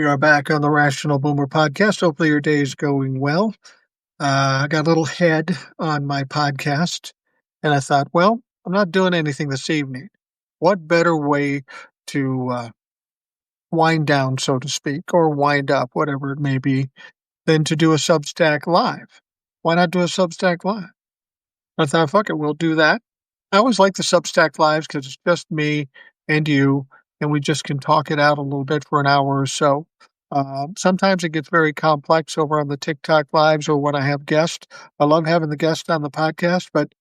We are back on the Rational Boomer podcast. Hopefully your day is going well. I got a little head on my podcast, and I thought, well, I'm not doing anything this evening. What better way to wind down, so to speak, or wind up, whatever it may be, than to do a Substack Live? Why not do a Substack Live? I thought, fuck it, we'll do that. I always like the Substack Lives because it's just me and you, and we just can talk it out a little bit for an hour or so. Sometimes it gets very complex over on the TikTok Lives or when I have guests. I love having the guest on the podcast, but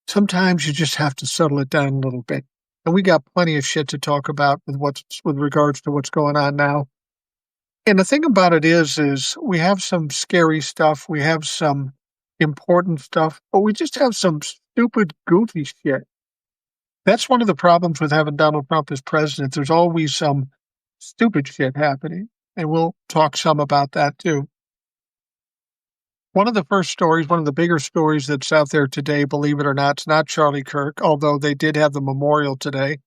sometimes you just have to settle it down a little bit. And we got plenty of shit to talk about with regards to what's going on now. And the thing about it is we have some scary stuff. We have some important stuff, but we just have some stupid, goofy shit. That's one of the problems with having Donald Trump as president. There's always some stupid shit happening, and we'll talk some about that too. One of the first stories, one of the bigger stories that's out there today, believe it or not, it's not Charlie Kirk, although they did have the memorial today.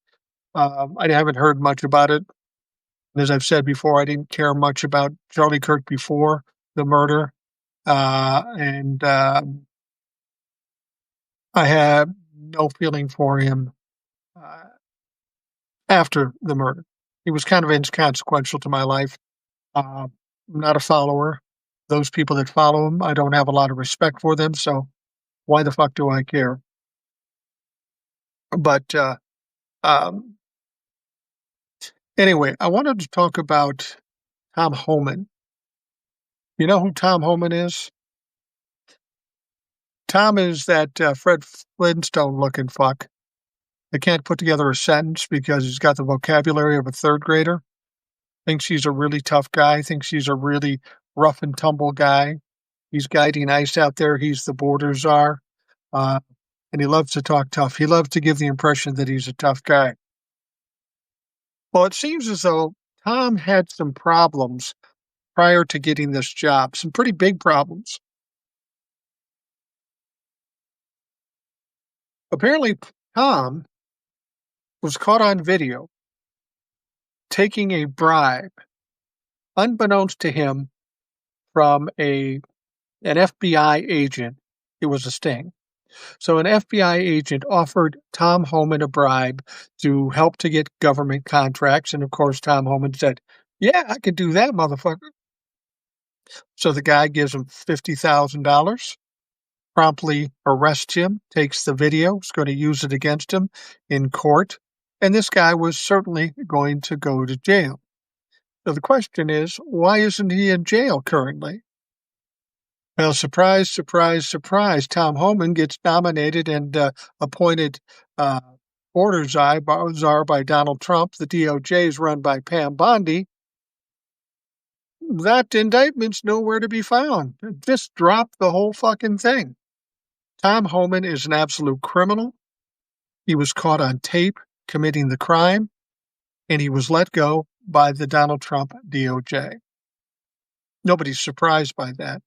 I haven't heard much about it. As I've said before, I didn't care much about Charlie Kirk before the murder. I had no feeling for him after the murder. He was kind of inconsequential to my life. I'm not a follower. Those people that follow him, I don't have a lot of respect for them, so why the fuck do I care? But anyway, I wanted to talk about Tom Homan. You know who Tom Homan is? Tom is that Fred Flintstone-looking fuck that can't put together a sentence because he's got the vocabulary of a third grader. Thinks he's a really tough guy. Thinks he's a really rough and tumble guy. He's guiding ICE out there. He's the border czar. And he loves to talk tough. He loves to give the impression that he's a tough guy. Well, it seems as though Tom had some problems prior to getting this job. Some pretty big problems. Apparently, Tom was caught on video taking a bribe, unbeknownst to him, from an FBI agent. It was a sting. So an FBI agent offered Tom Homan a bribe to help to get government contracts. And of course, Tom Homan said, yeah, I could do that, motherfucker. So the guy gives him $50,000, promptly arrests him, takes the video, is going to use it against him in court. And this guy was certainly going to go to jail. So the question is, why isn't he in jail currently? Well, surprise, surprise, surprise. Tom Homan gets nominated and appointed border czar by Donald Trump. The DOJ is run by Pam Bondi. That indictment's nowhere to be found. Just dropped the whole fucking thing. Tom Homan is an absolute criminal. He was caught on tape committing the crime, and he was let go by the Donald Trump DOJ. Nobody's surprised by that.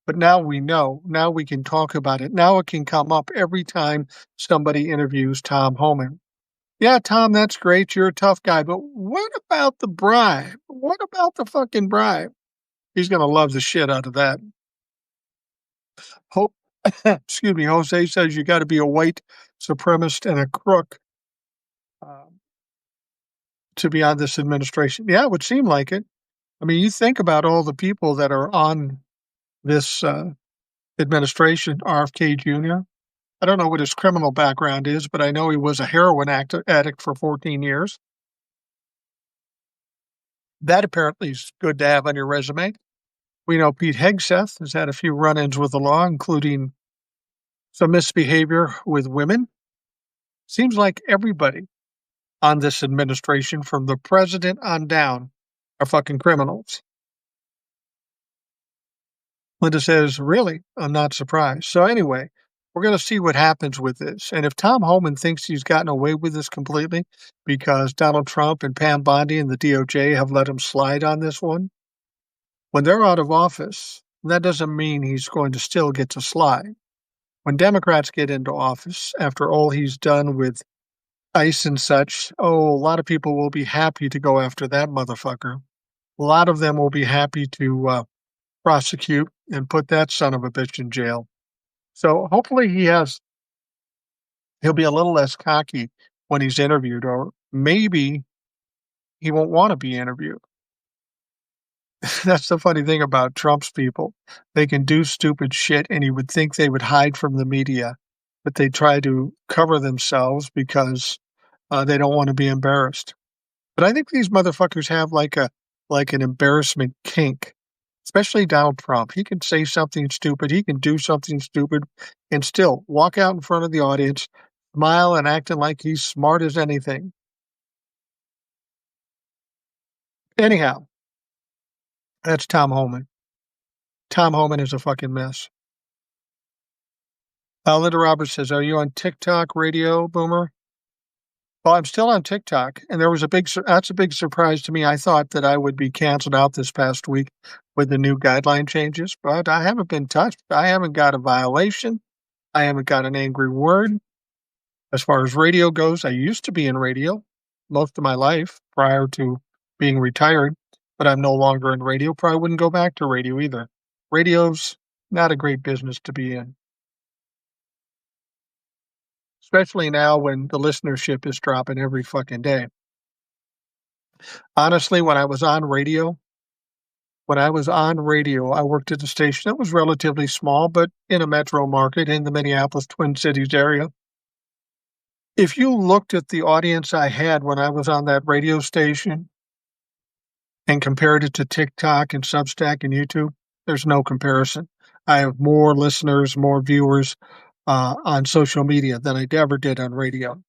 But now we know. Now we can talk about it. Now it can come up every time somebody interviews Tom Homan. Yeah, Tom, that's great. You're a tough guy. But what about the bribe? What about the fucking bribe? He's going to love the shit out of that. Excuse me, Jose says you got to be a white supremacist and a crook to be on this administration. Yeah, it would seem like it. I mean, you think about all the people that are on this administration. RFK Jr., I don't know what his criminal background is, but I know he was a heroin addict for 14 years. That apparently is good to have on your resume. We know Pete Hegseth has had a few run-ins with the law, including some misbehavior with women. Seems like everybody on this administration, from the president on down, are fucking criminals. Linda says, really? I'm not surprised. So anyway, we're going to see what happens with this. And if Tom Homan thinks he's gotten away with this completely because Donald Trump and Pam Bondi and the DOJ have let him slide on this one, when they're out of office, that doesn't mean he's going to still get to slide. When Democrats get into office, after all he's done with ICE and such, a lot of people will be happy to go after that motherfucker. a lot of them will be happy to prosecute and put that son of a bitch in jail. So hopefully he'll be a little less cocky when he's interviewed, or maybe he won't want to be interviewed. That's the funny thing about Trump's people. They can do stupid shit, and you would think they would hide from the media, but they try to cover themselves because they don't want to be embarrassed. But I think these motherfuckers have like an embarrassment kink, especially Donald Trump. He can say something stupid, he can do something stupid, and still walk out in front of the audience, smile, and acting like he's smart as anything. Anyhow, that's Tom Homan. Tom Homan is a fucking mess. Linda Roberts says, "Are you on TikTok radio, Boomer?" Well, I'm still on TikTok, and that's a big surprise to me. I thought that I would be canceled out this past week with the new guideline changes, but I haven't been touched. I haven't got a violation. I haven't got an angry word. As far as radio goes, I used to be in radio most of my life prior to being retired, but I'm no longer in radio. Probably wouldn't go back to radio either. Radio's not a great business to be in, especially now when the listenership is dropping every fucking day. Honestly, when I was on radio, I worked at a station that was relatively small, but in a metro market in the Minneapolis Twin Cities area. If you looked at the audience I had when I was on that radio station and compared it to TikTok and Substack and YouTube, there's no comparison. I have more listeners, more viewers on social media than I ever did on radio.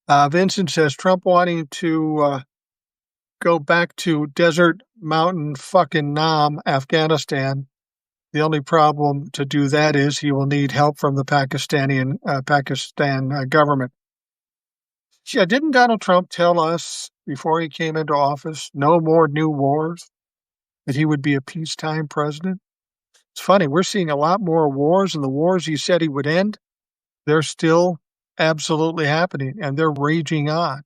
Vincent says, Trump wanting to go back to desert mountain fucking Nam, Afghanistan. The only problem to do that is he will need help from the Pakistan government. Yeah, didn't Donald Trump tell us before he came into office, no more new wars, that he would be a peacetime president? It's funny, we're seeing a lot more wars, and the wars he said he would end, they're still absolutely happening, and they're raging on.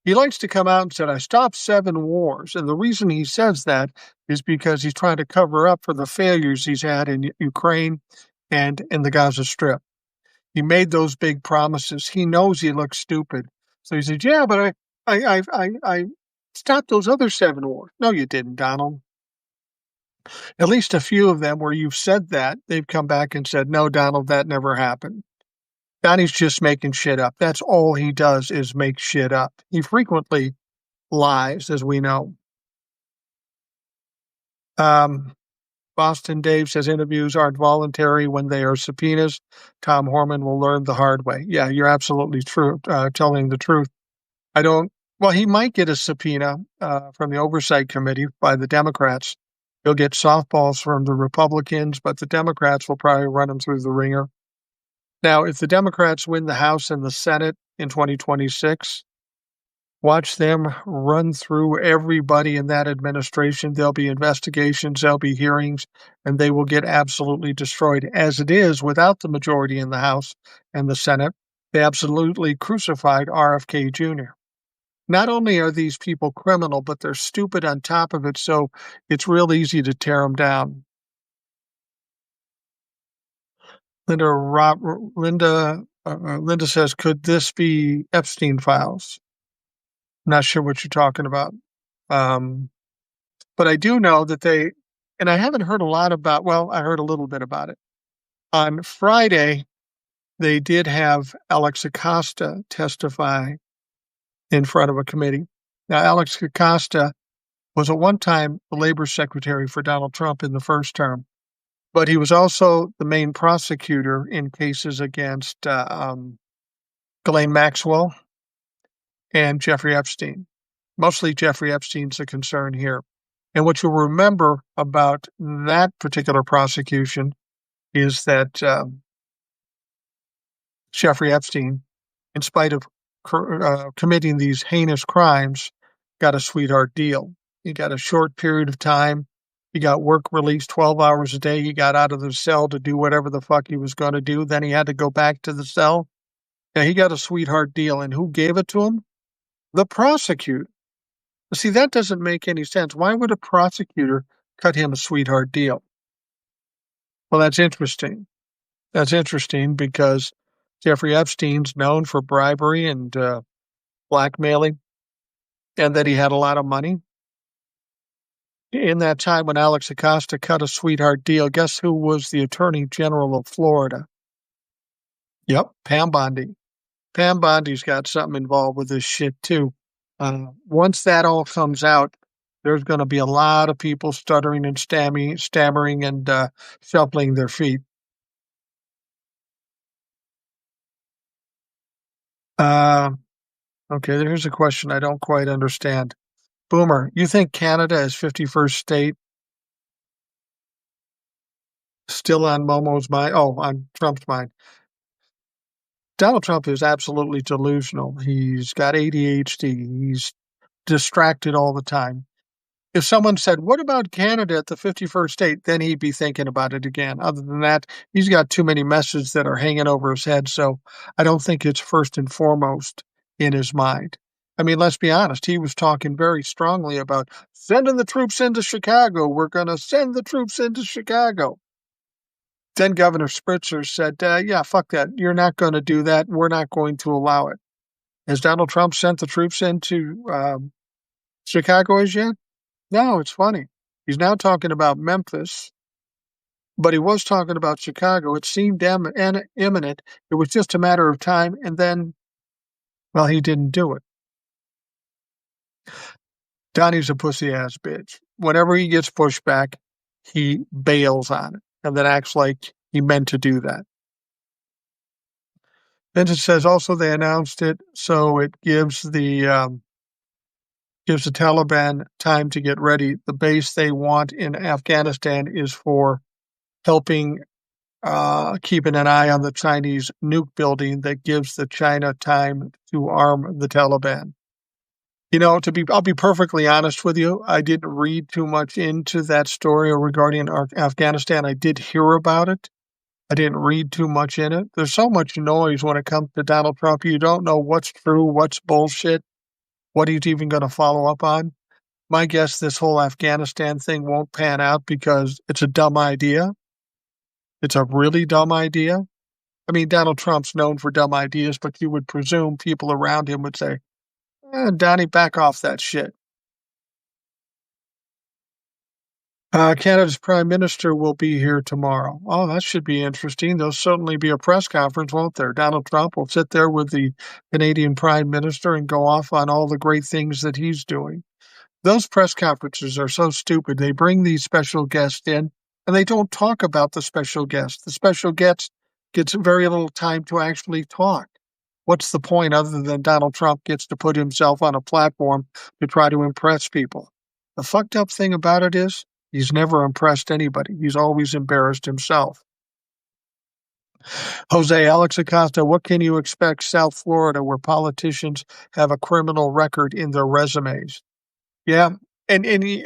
He likes to come out and say, I stopped 7 wars. And the reason he says that is because he's trying to cover up for the failures he's had in Ukraine and in the Gaza Strip. He made those big promises. He knows he looks stupid. So he said, yeah, but I stopped those other 7 wars. No, you didn't, Donald. At least a few of them where you've said that, they've come back and said, no, Donald, that never happened. Donnie's just making shit up. That's all he does is make shit up. He frequently lies, as we know. Boston Dave says interviews aren't voluntary when they are subpoenas. Tom Homan will learn the hard way. Yeah, you're absolutely true, telling the truth. He might get a subpoena from the Oversight Committee by the Democrats. He'll get softballs from the Republicans, but the Democrats will probably run him through the ringer. Now, if the Democrats win the House and the Senate in 2026, watch them run through everybody in that administration. There'll be investigations, there'll be hearings, and they will get absolutely destroyed. As it is, without the majority in the House and the Senate, they absolutely crucified RFK Jr. Not only are these people criminal, but they're stupid on top of it, so it's real easy to tear them down. Linda says, could this be Epstein files? Not sure what you're talking about. But I do know that and I haven't heard a lot about, I heard a little bit about it. On Friday, they did have Alex Acosta testify in front of a committee. Now, Alex Acosta was at one time the labor secretary for Donald Trump in the first term, but he was also the main prosecutor in cases against Ghislaine Maxwell and Jeffrey Epstein. Mostly Jeffrey Epstein's a concern here. And what you'll remember about that particular prosecution is that Jeffrey Epstein, in spite of committing these heinous crimes, got a sweetheart deal. He got a short period of time. He got work release 12 hours a day. He got out of the cell to do whatever the fuck he was going to do. Then he had to go back to the cell. Yeah, he got a sweetheart deal. And who gave it to him? The prosecutor. See, that doesn't make any sense. Why would a prosecutor cut him a sweetheart deal? Well, that's interesting. That's interesting because Jeffrey Epstein's known for bribery and blackmailing, and that he had a lot of money. In that time when Alex Acosta cut a sweetheart deal, guess who was the Attorney General of Florida? Yep, Pam Bondi. Pam Bondi's got something involved with this shit too. Once that all comes out, there's going to be a lot of people stuttering and stammering and shuffling their feet. Uh, okay, there's a question I don't quite understand. Boomer, you think Canada is 51st state still on Momo's mind? Oh, on Trump's mind. Donald Trump is absolutely delusional. He's got ADHD. He's distracted all the time. If someone said, "What about Canada at the 51st state?" then he'd be thinking about it again. Other than that, he's got too many messages that are hanging over his head, so I don't think it's first and foremost in his mind. I mean, let's be honest, he was talking very strongly about sending the troops into Chicago. We're going to send the troops into Chicago. Then Governor Spritzer said, yeah, fuck that. You're not going to do that. We're not going to allow it. Has Donald Trump sent the troops into Chicago as yet? No, it's funny. He's now talking about Memphis, but he was talking about Chicago. It seemed imminent. It was just a matter of time, and then, well, he didn't do it. Donnie's a pussy-ass bitch. Whenever he gets pushback, he bails on it, and then acts like he meant to do that. Vincent says also they announced it, so it gives the Taliban time to get ready. The base they want in Afghanistan is for helping keeping an eye on the Chinese nuke building that gives the China time to arm the Taliban. You know, I'll be perfectly honest with you. I didn't read too much into that story regarding Afghanistan. I did hear about it. I didn't read too much in it. There's so much noise when it comes to Donald Trump. You don't know what's true, what's bullshit, what he's even going to follow up on. My guess this whole Afghanistan thing won't pan out because it's a dumb idea. It's a really dumb idea. I mean, Donald Trump's known for dumb ideas, but you would presume people around him would say, Donnie, back off that shit. Canada's Prime Minister will be here tomorrow. Oh, that should be interesting. There'll certainly be a press conference, won't there? Donald Trump will sit there with the Canadian Prime Minister and go off on all the great things that he's doing. Those press conferences are so stupid. They bring these special guests in, and they don't talk about the special guest. The special guest gets very little time to actually talk. What's the point other than Donald Trump gets to put himself on a platform to try to impress people? The fucked up thing about it is he's never impressed anybody. He's always embarrassed himself. Jose Alex Acosta, what can you expect South Florida where politicians have a criminal record in their resumes? Yeah, and you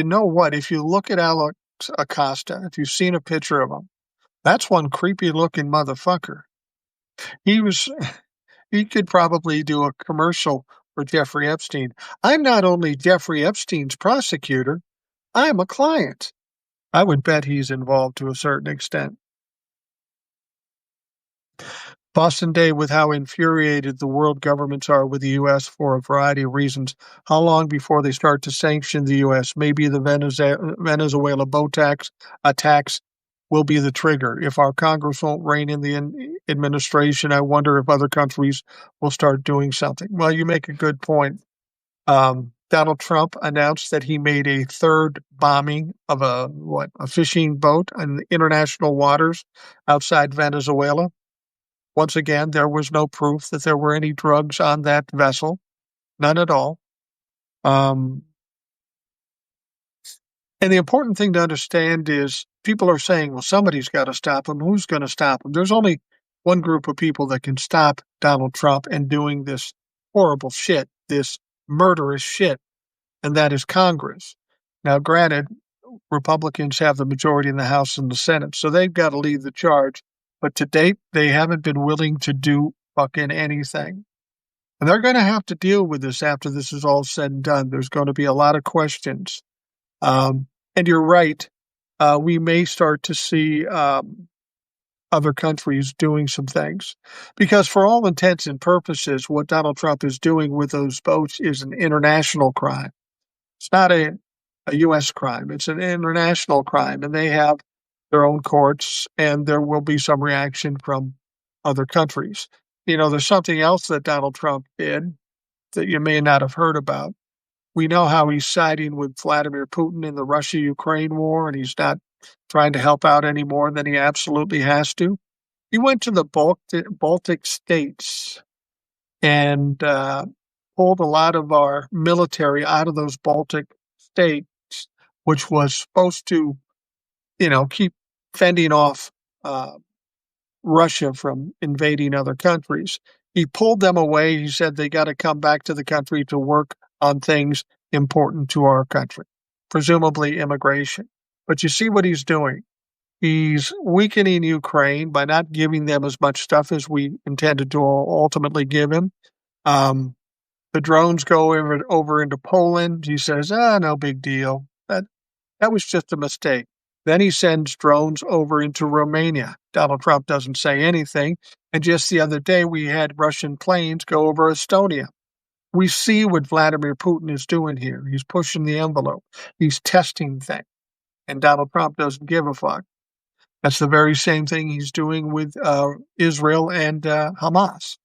know what? If you look at Alex Acosta, if you've seen a picture of him, that's one creepy looking motherfucker. He could probably do a commercial for Jeffrey Epstein. I'm not only Jeffrey Epstein's prosecutor, I'm a client. I would bet he's involved to a certain extent. Boston Day with how infuriated the world governments are with the U.S. for a variety of reasons. How long before they start to sanction the U.S.? Maybe the Venezuela boat attacks will be the trigger. If our Congress won't rein in the administration, I wonder if other countries will start doing something. Well, you make a good point. Donald Trump announced that he made a third bombing of a fishing boat in international waters outside Venezuela. Once again, there was no proof that there were any drugs on that vessel. None at all. And the important thing to understand is people are saying, well, somebody's got to stop him. Who's going to stop him? There's only one group of people that can stop Donald Trump and doing this horrible shit, this murderous shit, and that is Congress. Now, granted, Republicans have the majority in the House and the Senate, so they've got to lead the charge. But to date, they haven't been willing to do fucking anything. And they're going to have to deal with this after this is all said and done. There's going to be a lot of questions. And you're right. We may start to see other countries doing some things because, for all intents and purposes, what Donald Trump is doing with those boats is an international crime. It's not a U.S. crime. It's an international crime, and they have their own courts, and there will be some reaction from other countries. There's something else that Donald Trump did that you may not have heard about. We know how he's siding with Vladimir Putin in the Russia-Ukraine war, and he's not trying to help out any more than he absolutely has to. He went to the Baltic states and pulled a lot of our military out of those Baltic states, which was supposed to, keep fending off Russia from invading other countries. He pulled them away. He said they got to come back to the country to work on things important to our country, presumably immigration. But you see what he's doing. He's weakening Ukraine by not giving them as much stuff as we intended to ultimately give him. The drones go over into Poland. He says, no big deal. That was just a mistake. Then he sends drones over into Romania. Donald Trump doesn't say anything. And just the other day, we had Russian planes go over Estonia. We see what Vladimir Putin is doing here. He's pushing the envelope. He's testing things. And Donald Trump doesn't give a fuck. That's the very same thing he's doing with Israel and Hamas.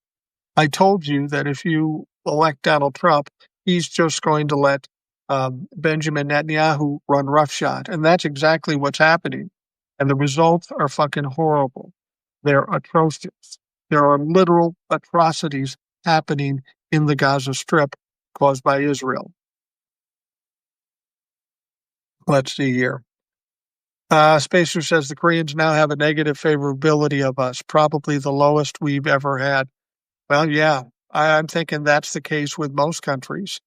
I told you that if you elect Donald Trump, he's just going to let Benjamin Netanyahu run roughshod. And that's exactly what's happening. And the results are fucking horrible. They're atrocious. There are literal atrocities happening in the Gaza Strip caused by Israel. Let's see here. Spacer says the Koreans now have a negative favorability of us, probably the lowest we've ever had. Well, yeah, I'm thinking that's the case with most countries.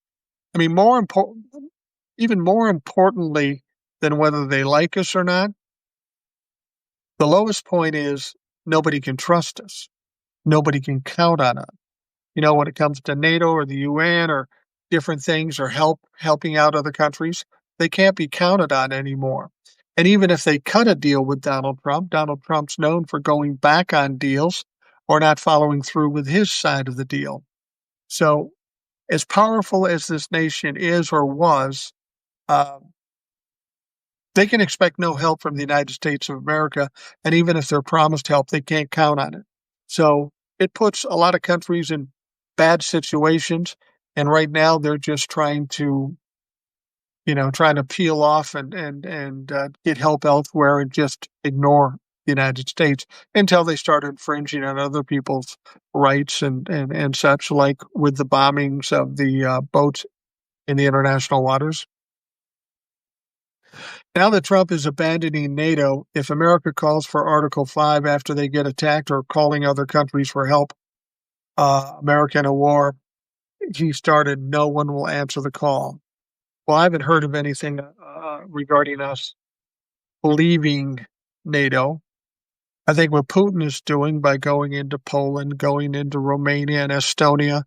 I mean, even more importantly than whether they like us or not, the lowest point is nobody can trust us. Nobody can count on us. When it comes to NATO or the UN or different things or helping out other countries, they can't be counted on anymore. And even if they cut a deal with Donald Trump's known for going back on deals or not following through with his side of the deal. So as powerful as this nation is or was, they can expect no help from the United States of America. And even if they're promised help, they can't count on it. So it puts a lot of countries in bad situations. And right now they're just trying to peel off and get help elsewhere and just ignore the United States until they start infringing on other people's rights and such, like with the bombings of the boats in the international waters. Now that Trump is abandoning NATO, if America calls for Article 5 after they get attacked or calling other countries for help, America in a war, he started, no one will answer the call. Well, I haven't heard of anything regarding us leaving NATO. I think what Putin is doing by going into Poland, going into Romania and Estonia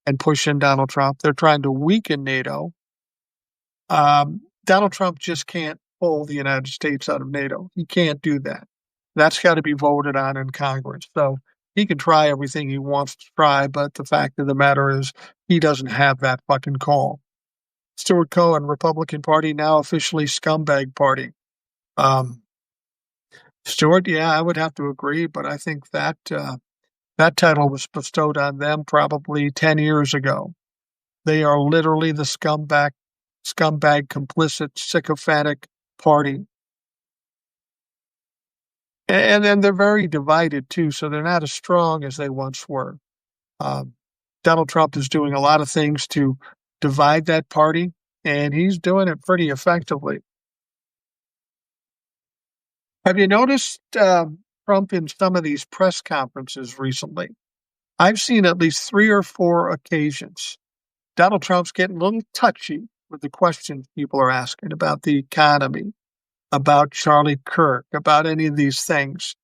and pushing Donald Trump, they're trying to weaken NATO. Donald Trump just can't pull the United States out of NATO. He can't do that. That's got to be voted on in Congress. So he can try everything he wants to try, but the fact of the matter is he doesn't have that fucking call. Stuart Cohen, Republican Party, now officially scumbag party. Stuart, yeah, I would have to agree, but I think that that title was bestowed on them probably 10 years ago. They are literally the scumbag, complicit, sycophantic party. And then they're very divided, too, so they're not as strong as they once were. Donald Trump is doing a lot of things to divide that party, and he's doing it pretty effectively. Have you noticed Trump in some of these press conferences recently? I've seen at least 3 or 4 occasions. Donald Trump's getting a little touchy with the questions people are asking about the economy, about Charlie Kirk, about any of these things.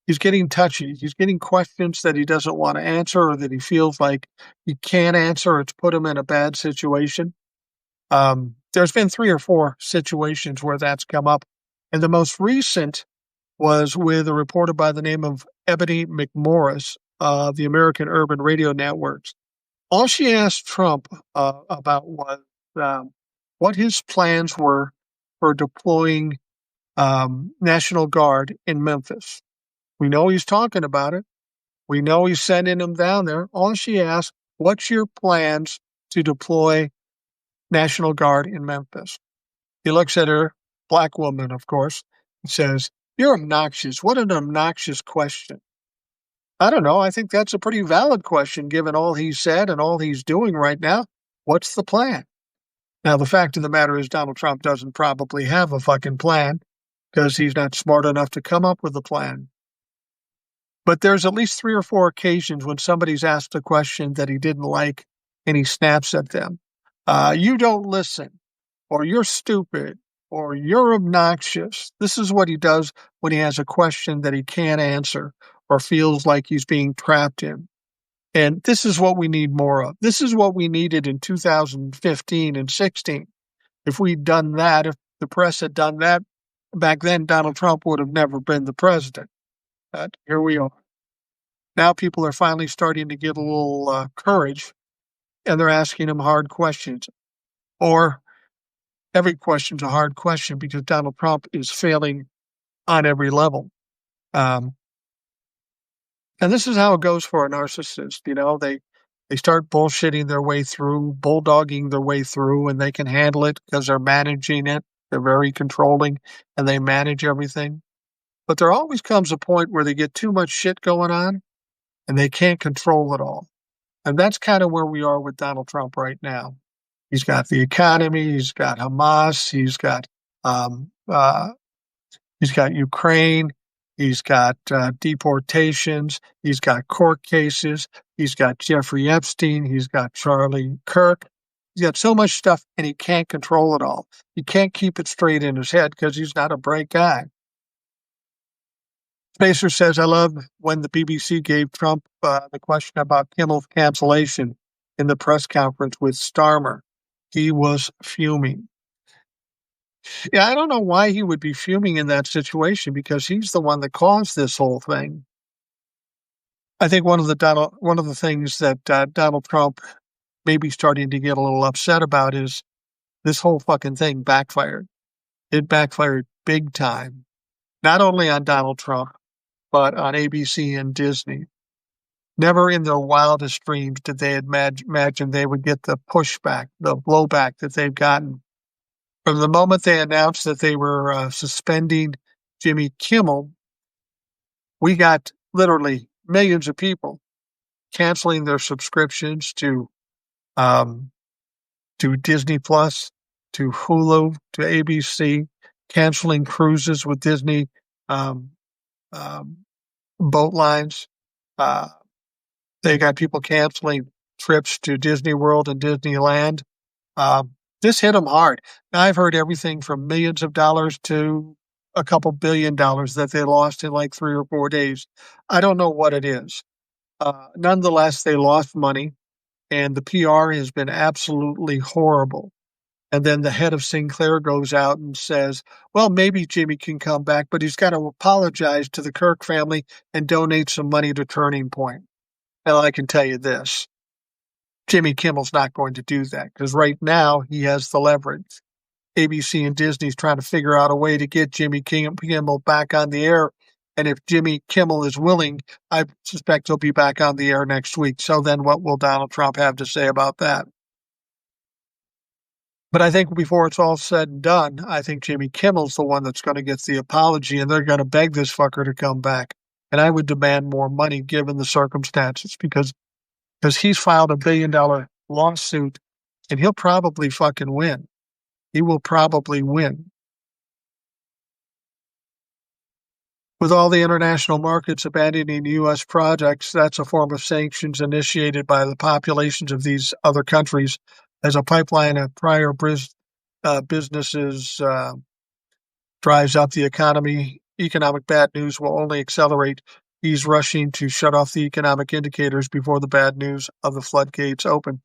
He's getting touchy. He's getting questions that he doesn't want to answer or that he feels like he can't answer. It's put him in a bad situation. There's been 3 or 4 situations where that's come up. And the most recent was with a reporter by the name of Ebony McMorris of the American Urban Radio Networks. All she asked Trump about was what his plans were for deploying National Guard in Memphis. We know he's talking about it. We know he's sending them down there. All she asked, what's your plans to deploy National Guard in Memphis? He looks at her, black woman, of course, and says, "You're obnoxious." What an obnoxious question. I don't know. I think that's a pretty valid question given all he's said and all he's doing right now. What's the plan? Now, the fact of the matter is Donald Trump doesn't probably have a fucking plan because he's not smart enough to come up with a plan. But there's at least 3 or 4 occasions when somebody's asked a question that he didn't like and he snaps at them. You don't listen, or you're stupid, or you're obnoxious. This is what he does when he has a question that he can't answer or feels like he's being trapped in. And this is what we need more of. This is what we needed in 2015 and 16. If we'd done that, if the press had done that back then, Donald Trump would have never been the president. But here we are. Now people are finally starting to get a little courage, and they're asking him hard questions. Or every question's a hard question because Donald Trump is failing on every level. And this is how it goes for a narcissist. You know, they start bullshitting their way through, bulldogging their way through, and they can handle it because they're managing it. They're very controlling, and they manage everything. But there always comes a point where they get too much shit going on, and they can't control it all. And that's kind of where we are with Donald Trump right now. He's got the economy, he's got Hamas, he's got Ukraine, he's got deportations, he's got court cases, he's got Jeffrey Epstein, he's got Charlie Kirk. He's got so much stuff, and he can't control it all. He can't keep it straight in his head because he's not a bright guy. Spacer says, I love when the BBC gave Trump the question about Kimmel's cancellation in the press conference with Starmer. He was fuming. Yeah, I don't know why he would be fuming in that situation because he's the one that caused this whole thing. I think one of the things that Donald Trump may be starting to get a little upset about is this whole fucking thing backfired. It backfired big time, not only on Donald Trump, but on ABC and Disney. Never in their wildest dreams did they imagine they would get the pushback, the blowback that they've gotten. From the moment they announced that they were suspending Jimmy Kimmel, we got literally millions of people canceling their subscriptions to Disney Plus, to Hulu, to ABC, canceling cruises with Disney boat lines. They got people canceling trips to Disney World and Disneyland. This hit them hard. Now, I've heard everything from millions of dollars to a couple $1 billion that they lost in like 3 or 4 days. I don't know what it is. Nonetheless, they lost money, and the PR has been absolutely horrible. And then the head of Sinclair goes out and says, well, maybe Jimmy can come back, but he's got to apologize to the Kirk family and donate some money to Turning Point. Well, I can tell you this. Jimmy Kimmel's not going to do that because right now he has the leverage. ABC and Disney's trying to figure out a way to get Jimmy Kimmel back on the air. And if Jimmy Kimmel is willing, I suspect he'll be back on the air next week. So then what will Donald Trump have to say about that? But I think before it's all said and done, I think Jimmy Kimmel's the one that's going to get the apology, and they're going to beg this fucker to come back. And I would demand more money given the circumstances because he's filed $1 billion lawsuit, and he'll probably fucking win. He will probably win. With all the international markets abandoning U.S. projects, that's a form of sanctions initiated by the populations of these other countries as a pipeline of prior businesses drives up the economy economic bad news will only accelerate. He's rushing to shut off the economic indicators before the bad news of the floodgates open.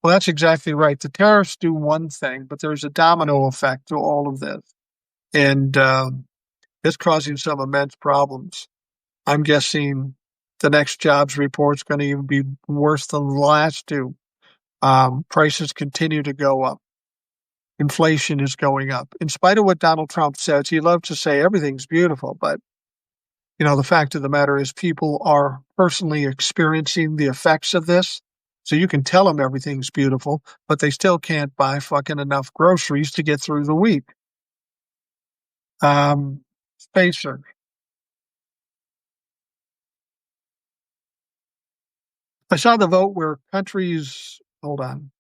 Well, that's exactly right. The tariffs do one thing, but there's a domino effect to all of this. And it's causing some immense problems. I'm guessing the next jobs report's going to even be worse than the last two. Prices continue to go up. Inflation is going up. In spite of what Donald Trump says, he loves to say everything's beautiful, but the fact of the matter is people are personally experiencing the effects of this. So you can tell them everything's beautiful, but they still can't buy fucking enough groceries to get through the week. Spacer. I saw the vote where countries, hold on.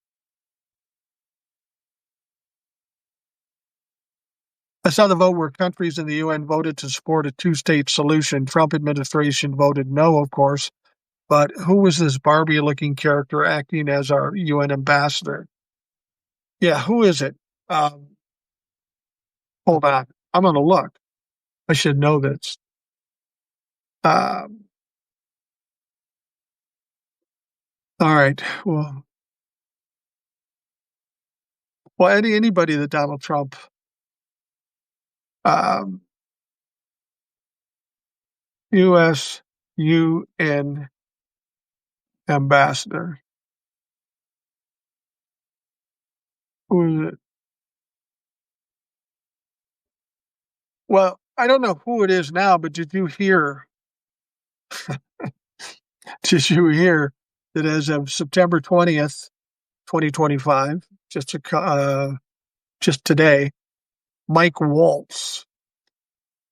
I saw the vote where countries in the UN voted to support a two-state solution. Trump administration voted no, of course. But who was this Barbie-looking character acting as our UN ambassador? Yeah, who is it? Hold on. I'm going to look. I should know this. All right. Well, anybody that Donald Trump U.S. UN ambassador. Who is it? Well, I don't know who it is now, but did you hear? Did you hear that as of September 20th, 2025, just today, Mike Waltz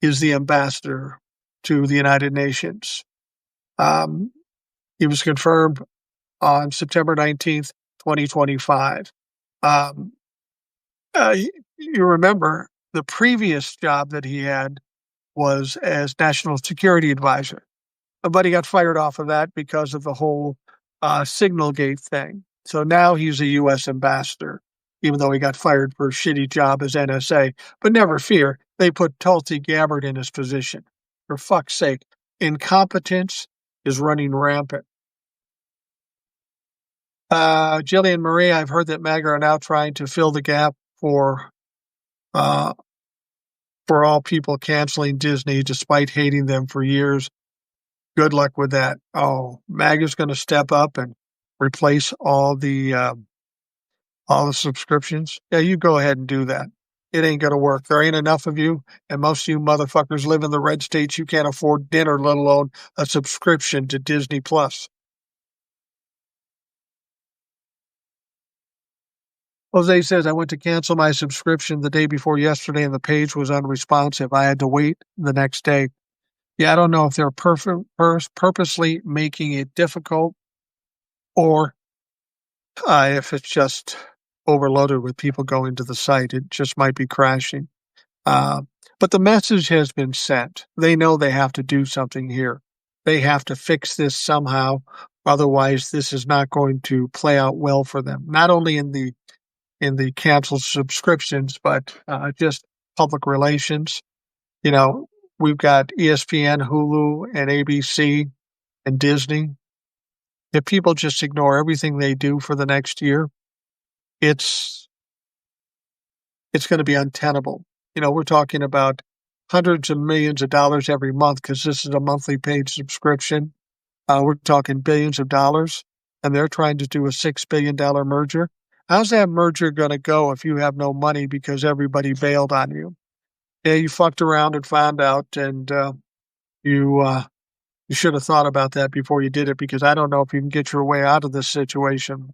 is the ambassador to the United Nations. He was confirmed on September 19th, 2025. You remember the previous job that he had was as National Security Advisor, but he got fired off of that because of the whole Signalgate thing. So now he's a U.S. ambassador, even though he got fired for a shitty job as NSA. But never fear, they put Tulsi Gabbard in his position. For fuck's sake, incompetence is running rampant. Jillian Marie, I've heard that MAGA are now trying to fill the gap for all people canceling Disney despite hating them for years. Good luck with that. Oh, MAGA's going to step up and replace all the subscriptions. Yeah, you go ahead and do that. It ain't going to work. There ain't enough of you, and most of you motherfuckers live in the red states. You can't afford dinner, let alone a subscription to Disney Plus. Jose says, I went to cancel my subscription the day before yesterday, and the page was unresponsive. I had to wait the next day. Yeah, I don't know if they're purposely making it difficult or if it's just overloaded with people going to the site. It just might be crashing. But the message has been sent. They know they have to do something here. They have to fix this somehow. Otherwise, this is not going to play out well for them, not only in the canceled subscriptions, but just public relations. We've got ESPN, Hulu, and ABC, and Disney. If people just ignore everything they do for the next year, it's going to be untenable. We're talking about hundreds of millions of dollars every month because this is a monthly paid subscription. We're talking billions of dollars, and they're trying to do a $6 billion merger. How's that merger going to go if you have no money because everybody bailed on you? Yeah, you fucked around and found out, and you should have thought about that before you did it, because I don't know if you can get your way out of this situation.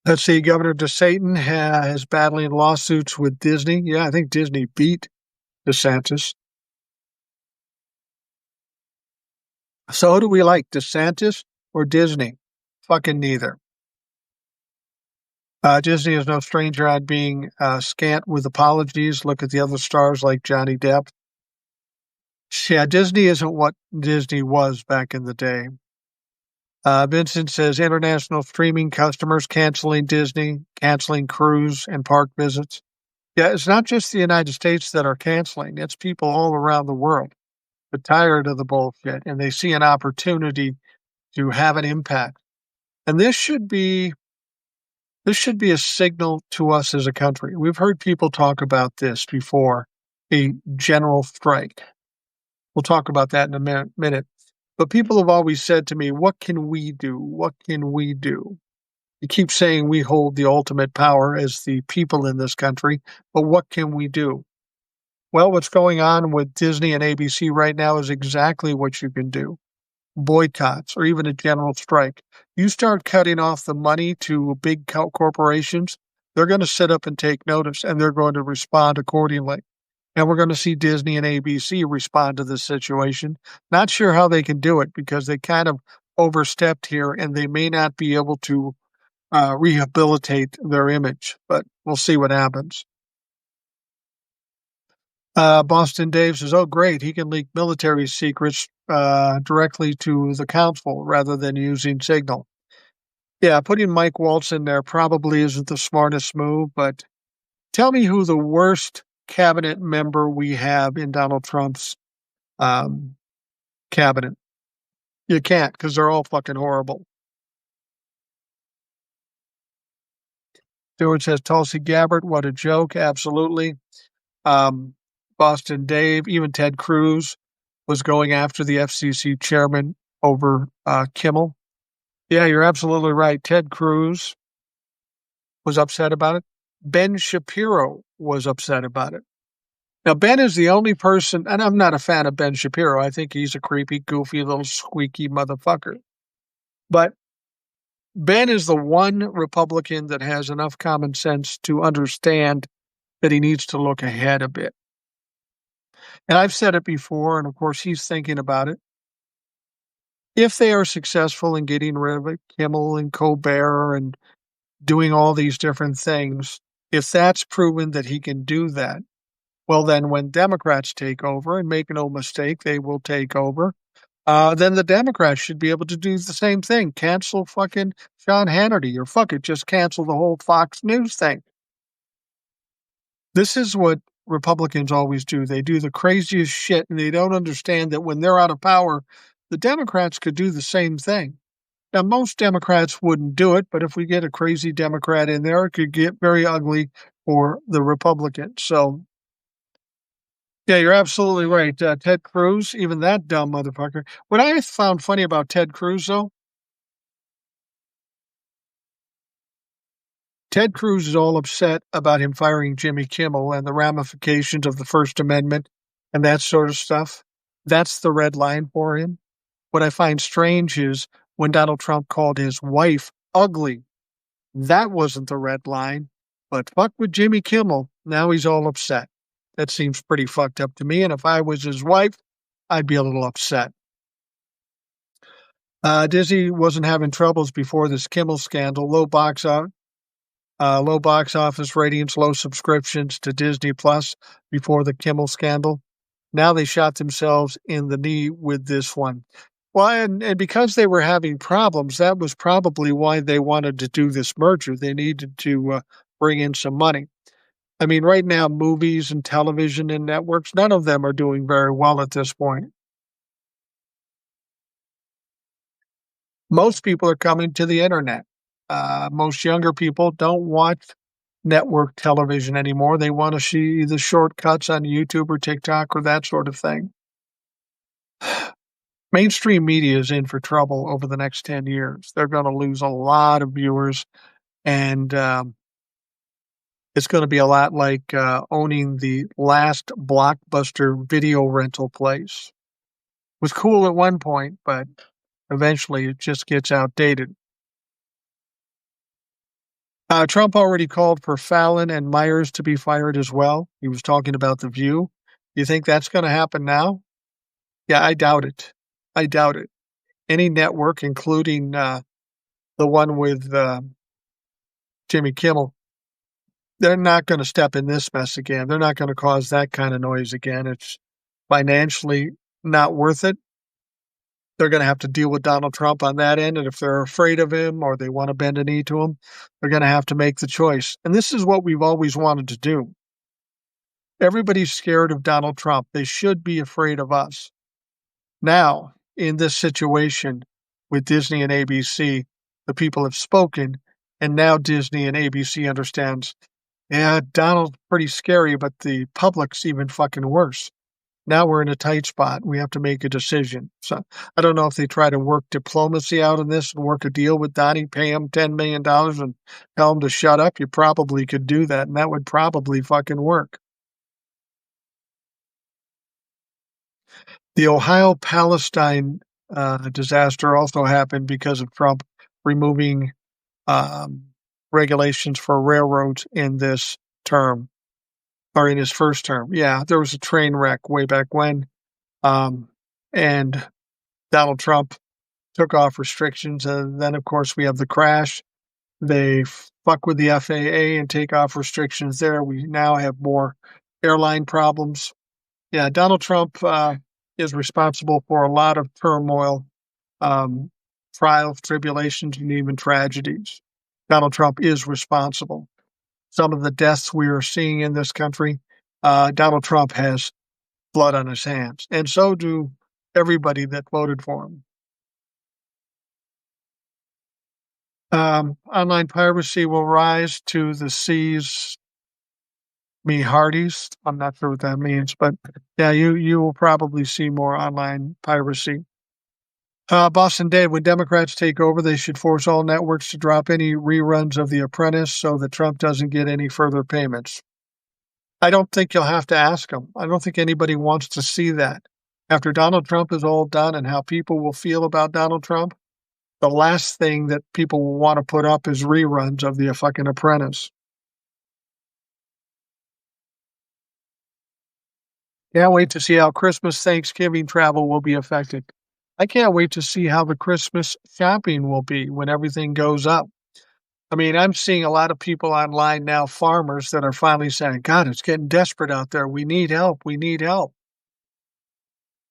Let's see, Governor DeSantis is battling lawsuits with Disney. Yeah, I think Disney beat DeSantis. So who do we like, DeSantis or Disney? Fucking neither. Disney is no stranger on being scant with apologies. Look at the other stars like Johnny Depp. Yeah, Disney isn't what Disney was back in the day. Vincent says international streaming customers canceling Disney, canceling cruise and park visits. Yeah, it's not just the United States that are canceling, it's people all around the world. They're tired of the bullshit and they see an opportunity to have an impact. And this should be a signal to us as a country. We've heard people talk about this before, a general strike. We'll talk about that in a minute. But people have always said to me, "What can we do? What can we do?" You keep saying we hold the ultimate power as the people in this country, but what can we do? Well, what's going on with Disney and ABC right now is exactly what you can do. Boycotts or even a general strike. You start cutting off the money to big corporations, they're going to sit up and take notice and they're going to respond accordingly. And we're going to see Disney and ABC respond to this situation. Not sure how they can do it because they kind of overstepped here and they may not be able to rehabilitate their image, but we'll see what happens. Boston Dave says, "Oh, great, he can leak military secrets directly to the council rather than using Signal." Yeah, putting Mike Waltz in there probably isn't the smartest move, but tell me who the worst cabinet member we have in Donald Trump's um, cabinet. You can't because they're all fucking horrible. Stewart says, "Tulsi Gabbard, what a joke." Absolutely. Um, Boston Dave, even Ted Cruz was going after the FCC chairman over Kimmel. Yeah, you're absolutely right. Ted Cruz was upset about it. Ben Shapiro was upset about it. Now, Ben is the only person, and I'm not a fan of Ben Shapiro. I think he's a creepy, goofy, little squeaky motherfucker. But Ben is the one Republican that has enough common sense to understand that he needs to look ahead a bit. And I've said it before, and of course, he's thinking about it. If they are successful in getting rid of it, Kimmel and Colbert and doing all these different things, if that's proven that he can do that, well, then when Democrats take over, and make no mistake, they will take over, then the Democrats should be able to do the same thing. Cancel fucking Sean Hannity, or fuck it, just cancel the whole Fox News thing. This is what Republicans always do. They do the craziest shit, and they don't understand that when they're out of power, the Democrats could do the same thing. Now, most Democrats wouldn't do it, but if we get a crazy Democrat in there, it could get very ugly for the Republicans. So, yeah, you're absolutely right. Ted Cruz, even that dumb motherfucker. What I found funny about Ted Cruz, though, Ted Cruz is all upset about him firing Jimmy Kimmel and the ramifications of the First Amendment and that sort of stuff. That's the red line for him. What I find strange is when Donald Trump called his wife ugly. That wasn't the red line. But fuck with Jimmy Kimmel. Now he's all upset. That seems pretty fucked up to me. And if I was his wife, I'd be a little upset. Disney wasn't having troubles before this Kimmel scandal. Low box office ratings, low subscriptions to Disney Plus before the Kimmel scandal. Now they shot themselves in the knee with this one. Well, and because they were having problems, that was probably why they wanted to do this merger. They needed to bring in some money. I mean, right now, movies and television and networks, none of them are doing very well at this point. Most people are coming to the internet. Most younger people don't watch network television anymore. They want to see the shortcuts on YouTube or TikTok or that sort of thing. Mainstream media is in for trouble over the next 10 years. They're going to lose a lot of viewers, and it's going to be a lot like owning the last blockbuster video rental place. It was cool at one point, but eventually it just gets outdated. Trump already called for Fallon and Myers to be fired as well. He was talking about The View. You think that's going to happen now? Yeah, I doubt it. I doubt it. Any network, including the one with Jimmy Kimmel, they're not going to step in this mess again. They're not going to cause that kind of noise again. It's financially not worth it. They're going to have to deal with Donald Trump on that end. And if they're afraid of him or they want to bend a knee to him, they're going to have to make the choice. And this is what we've always wanted to do. Everybody's scared of Donald Trump. They should be afraid of us. Now, in this situation with Disney and ABC, the people have spoken, and now Disney and ABC understands, yeah, Donald's pretty scary, but the public's even fucking worse. Now we're in a tight spot. We have to make a decision. So I don't know if they try to work diplomacy out of this and work a deal with Donnie, pay him $10 million and tell him to shut up. You probably could do that, and that would probably fucking work. The Ohio Palestine disaster also happened because of Trump removing um, regulations for railroads in this term or in his first term. Yeah, there was a train wreck way back when. And Donald Trump took off restrictions. And then, of course, we have the crash. They fuck with the FAA and take off restrictions there. We now have more airline problems. Yeah, Donald Trump is responsible for a lot of turmoil, um, trials, tribulations, and even tragedies. Donald Trump is responsible. Some of the deaths we are seeing in this country, Donald Trump has blood on his hands, and so do everybody that voted for him. Online piracy will rise to the seas me hearties. I'm not sure what that means, but yeah, you will probably see more online piracy. Boston Dave, when Democrats take over, they should force all networks to drop any reruns of The Apprentice so that Trump doesn't get any further payments. I don't think you'll have to ask them. I don't think anybody wants to see that. After Donald Trump is all done and how people will feel about Donald Trump, the last thing that people will want to put up is reruns of The fucking Apprentice. Can't wait to see how Christmas, Thanksgiving travel will be affected. I can't wait to see how the Christmas shopping will be when everything goes up. I mean, I'm seeing a lot of people online now, farmers that are finally saying, God, it's getting desperate out there. We need help. We need help.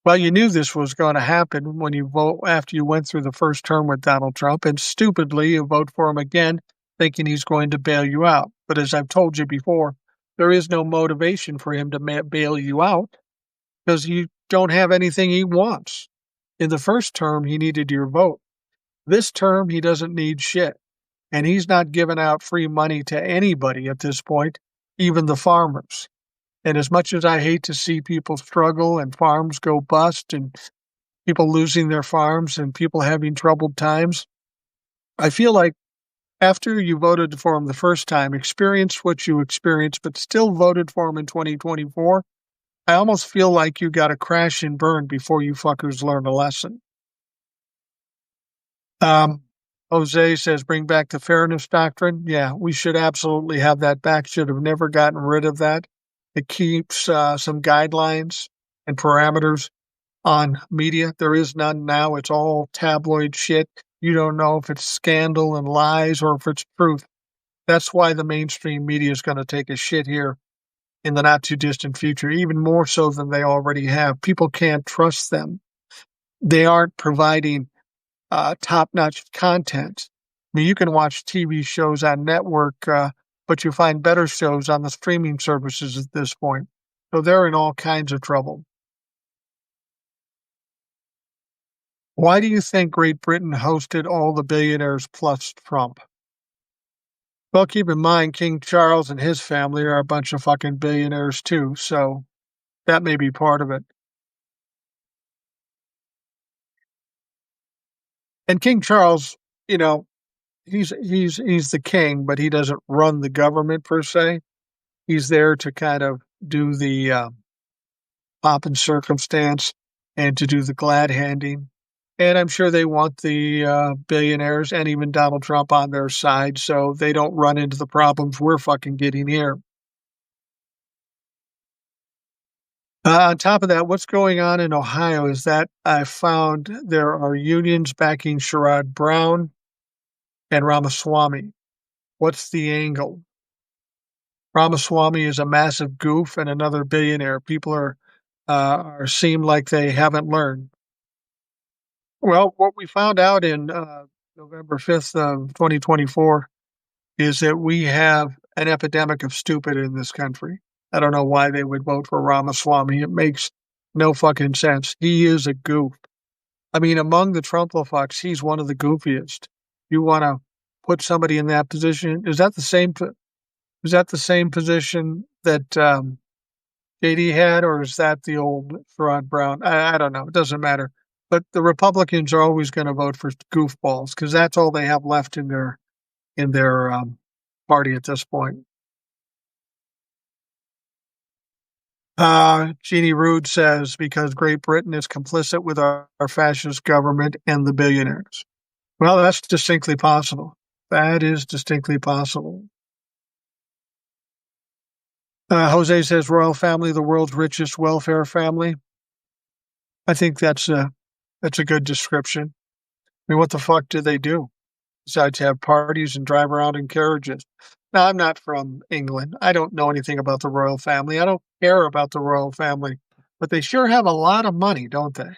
Well, you knew this was going to happen when you vote after you went through the first term with Donald Trump, and stupidly you vote for him again, thinking he's going to bail you out. But as I've told you before, there is no motivation for him to bail you out because you don't have anything he wants. In the first term, he needed your vote. This term, he doesn't need shit. And he's not giving out free money to anybody at this point, even the farmers. And as much as I hate to see people struggle and farms go bust and people losing their farms and people having troubled times, I feel like after you voted for him the first time, experienced what you experienced, but still voted for him in 2024, I almost feel like you got to crash and burn before you fuckers learn a lesson. Um, Jose says, bring back the fairness doctrine. Yeah, we should absolutely have that back. Should have never gotten rid of that. It keeps some guidelines and parameters on media. There is none now. It's all tabloid shit. You don't know if it's scandal and lies or if it's truth. That's why the mainstream media is going to take a shit here in the not too distant future, even more so than they already have. People can't trust them. They aren't providing top-notch content. I mean, you can watch TV shows on network, but you find better shows on the streaming services at this point. So they're in all kinds of trouble. Why do you think Great Britain hosted all the billionaires plus Trump? Well, keep in mind, King Charles and his family are a bunch of fucking billionaires too, so that may be part of it. And King Charles, you know, he's the king, but he doesn't run the government per se. He's there to kind of do the pomp and circumstance and to do the glad handing. And I'm sure they want the billionaires and even Donald Trump on their side so they don't run into the problems we're fucking getting here. On top of that, what's going on in Ohio is that I found there are unions backing Sherrod Brown and Ramaswamy. What's the angle? Ramaswamy is a massive goof and another billionaire. People are seem like they haven't learned. Well, what we found out in November 5th of 2024 is that we have an epidemic of stupid in this country. I don't know why they would vote for Ramaswamy. It makes no fucking sense. He is a goof. I mean, among the Trump-fucks, he's one of the goofiest. You wanna put somebody in that position? Is that the same position that, JD had, or is that the old Sherrod Brown? I don't know. It doesn't matter. But the Republicans are always gonna vote for goofballs because that's all they have left in their, party at this point. Jeannie Rude says, "Because Great Britain is complicit with our fascist government and the billionaires." Well, that's distinctly possible. That is distinctly possible. Jose says, "Royal family, the world's richest welfare family." I think that's a good description. I mean, what the fuck do they do besides have parties and drive around in carriages? Now, I'm not from England. I don't know anything about the royal family. I don't care about the royal family, but they sure have a lot of money, don't they?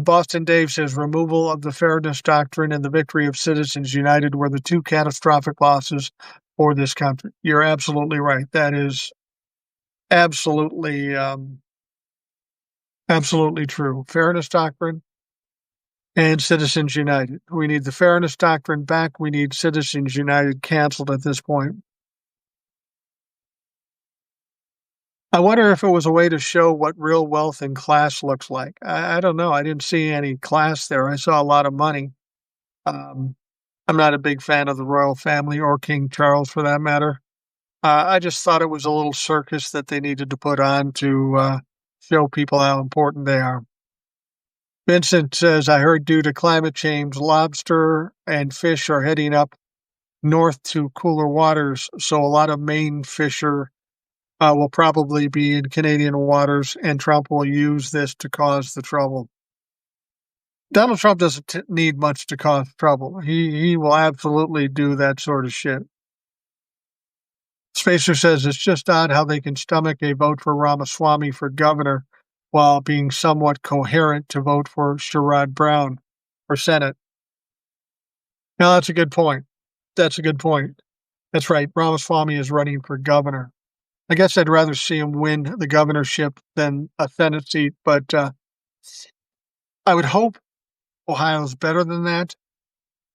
Boston Dave says, "Removal of the Fairness Doctrine and the victory of Citizens United were the two catastrophic losses for this country." You're absolutely right. That is absolutely, absolutely true. Fairness Doctrine and Citizens United. We need the Fairness Doctrine back. We need Citizens United canceled at this point. I wonder if it was a way to show what real wealth and class looks like. I don't know. I didn't see any class there. I saw a lot of money. Um, I'm not a big fan of the royal family or King Charles for that matter. I just thought it was a little circus that they needed to put on to show people how important they are. Vincent says, "I heard due to climate change, lobster and fish are heading up north to cooler waters, so a lot of Maine fisher will probably be in Canadian waters, and Trump will use this to cause the trouble." Donald Trump doesn't need much to cause trouble. He will absolutely do that sort of shit. Spacer says, "It's just odd how they can stomach a vote for Ramaswamy for governor while being somewhat coherent to vote for Sherrod Brown for Senate." Now, that's a good point. That's a good point. That's right. Ramaswamy is running for governor. I guess I'd rather see him win the governorship than a Senate seat, but I would hope Ohio's better than that.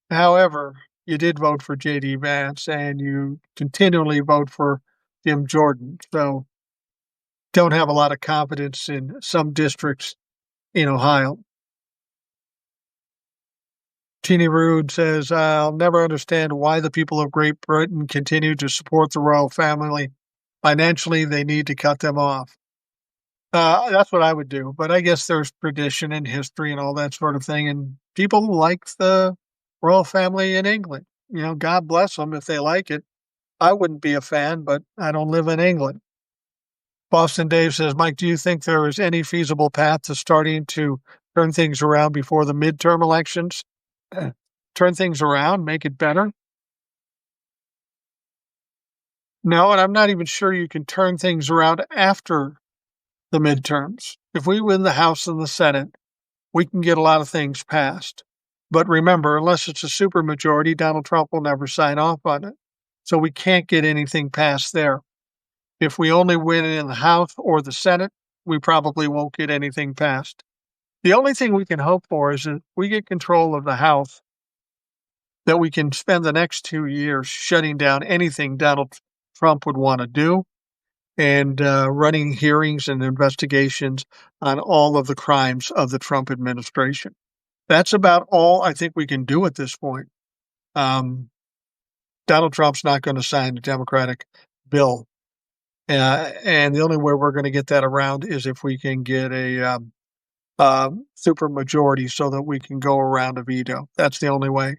However, you did vote for J.D. Vance and you continually vote for Jim Jordan. So don't have a lot of confidence in some districts in Ohio. Teeny Rude says, "I'll never understand why the people of Great Britain continue to support the royal family. Financially, they need to cut them off." That's what I would do, but I guess there's tradition and history and all that sort of thing, and people like the royal family in England. You know, God bless them if they like it. I wouldn't be a fan, but I don't live in England. Boston Dave says, "Mike, do you think there is any feasible path to starting to turn things around before the midterm elections? Turn things around, make it better?" No, and I'm not even sure you can turn things around after the midterms. If we win the House and the Senate, we can get a lot of things passed. But remember, unless it's a supermajority, Donald Trump will never sign off on it. So we can't get anything passed there. If we only win in the House or the Senate, we probably won't get anything passed. The only thing we can hope for is that we get control of the House, that we can spend the next 2 years shutting down anything Donald Trump would want to do and running hearings and investigations on all of the crimes of the Trump administration. That's about all I think we can do at this point. Donald Trump's not going to sign the Democratic bill. And the only way we're going to get that around is if we can get a super majority so that we can go around a veto. That's the only way.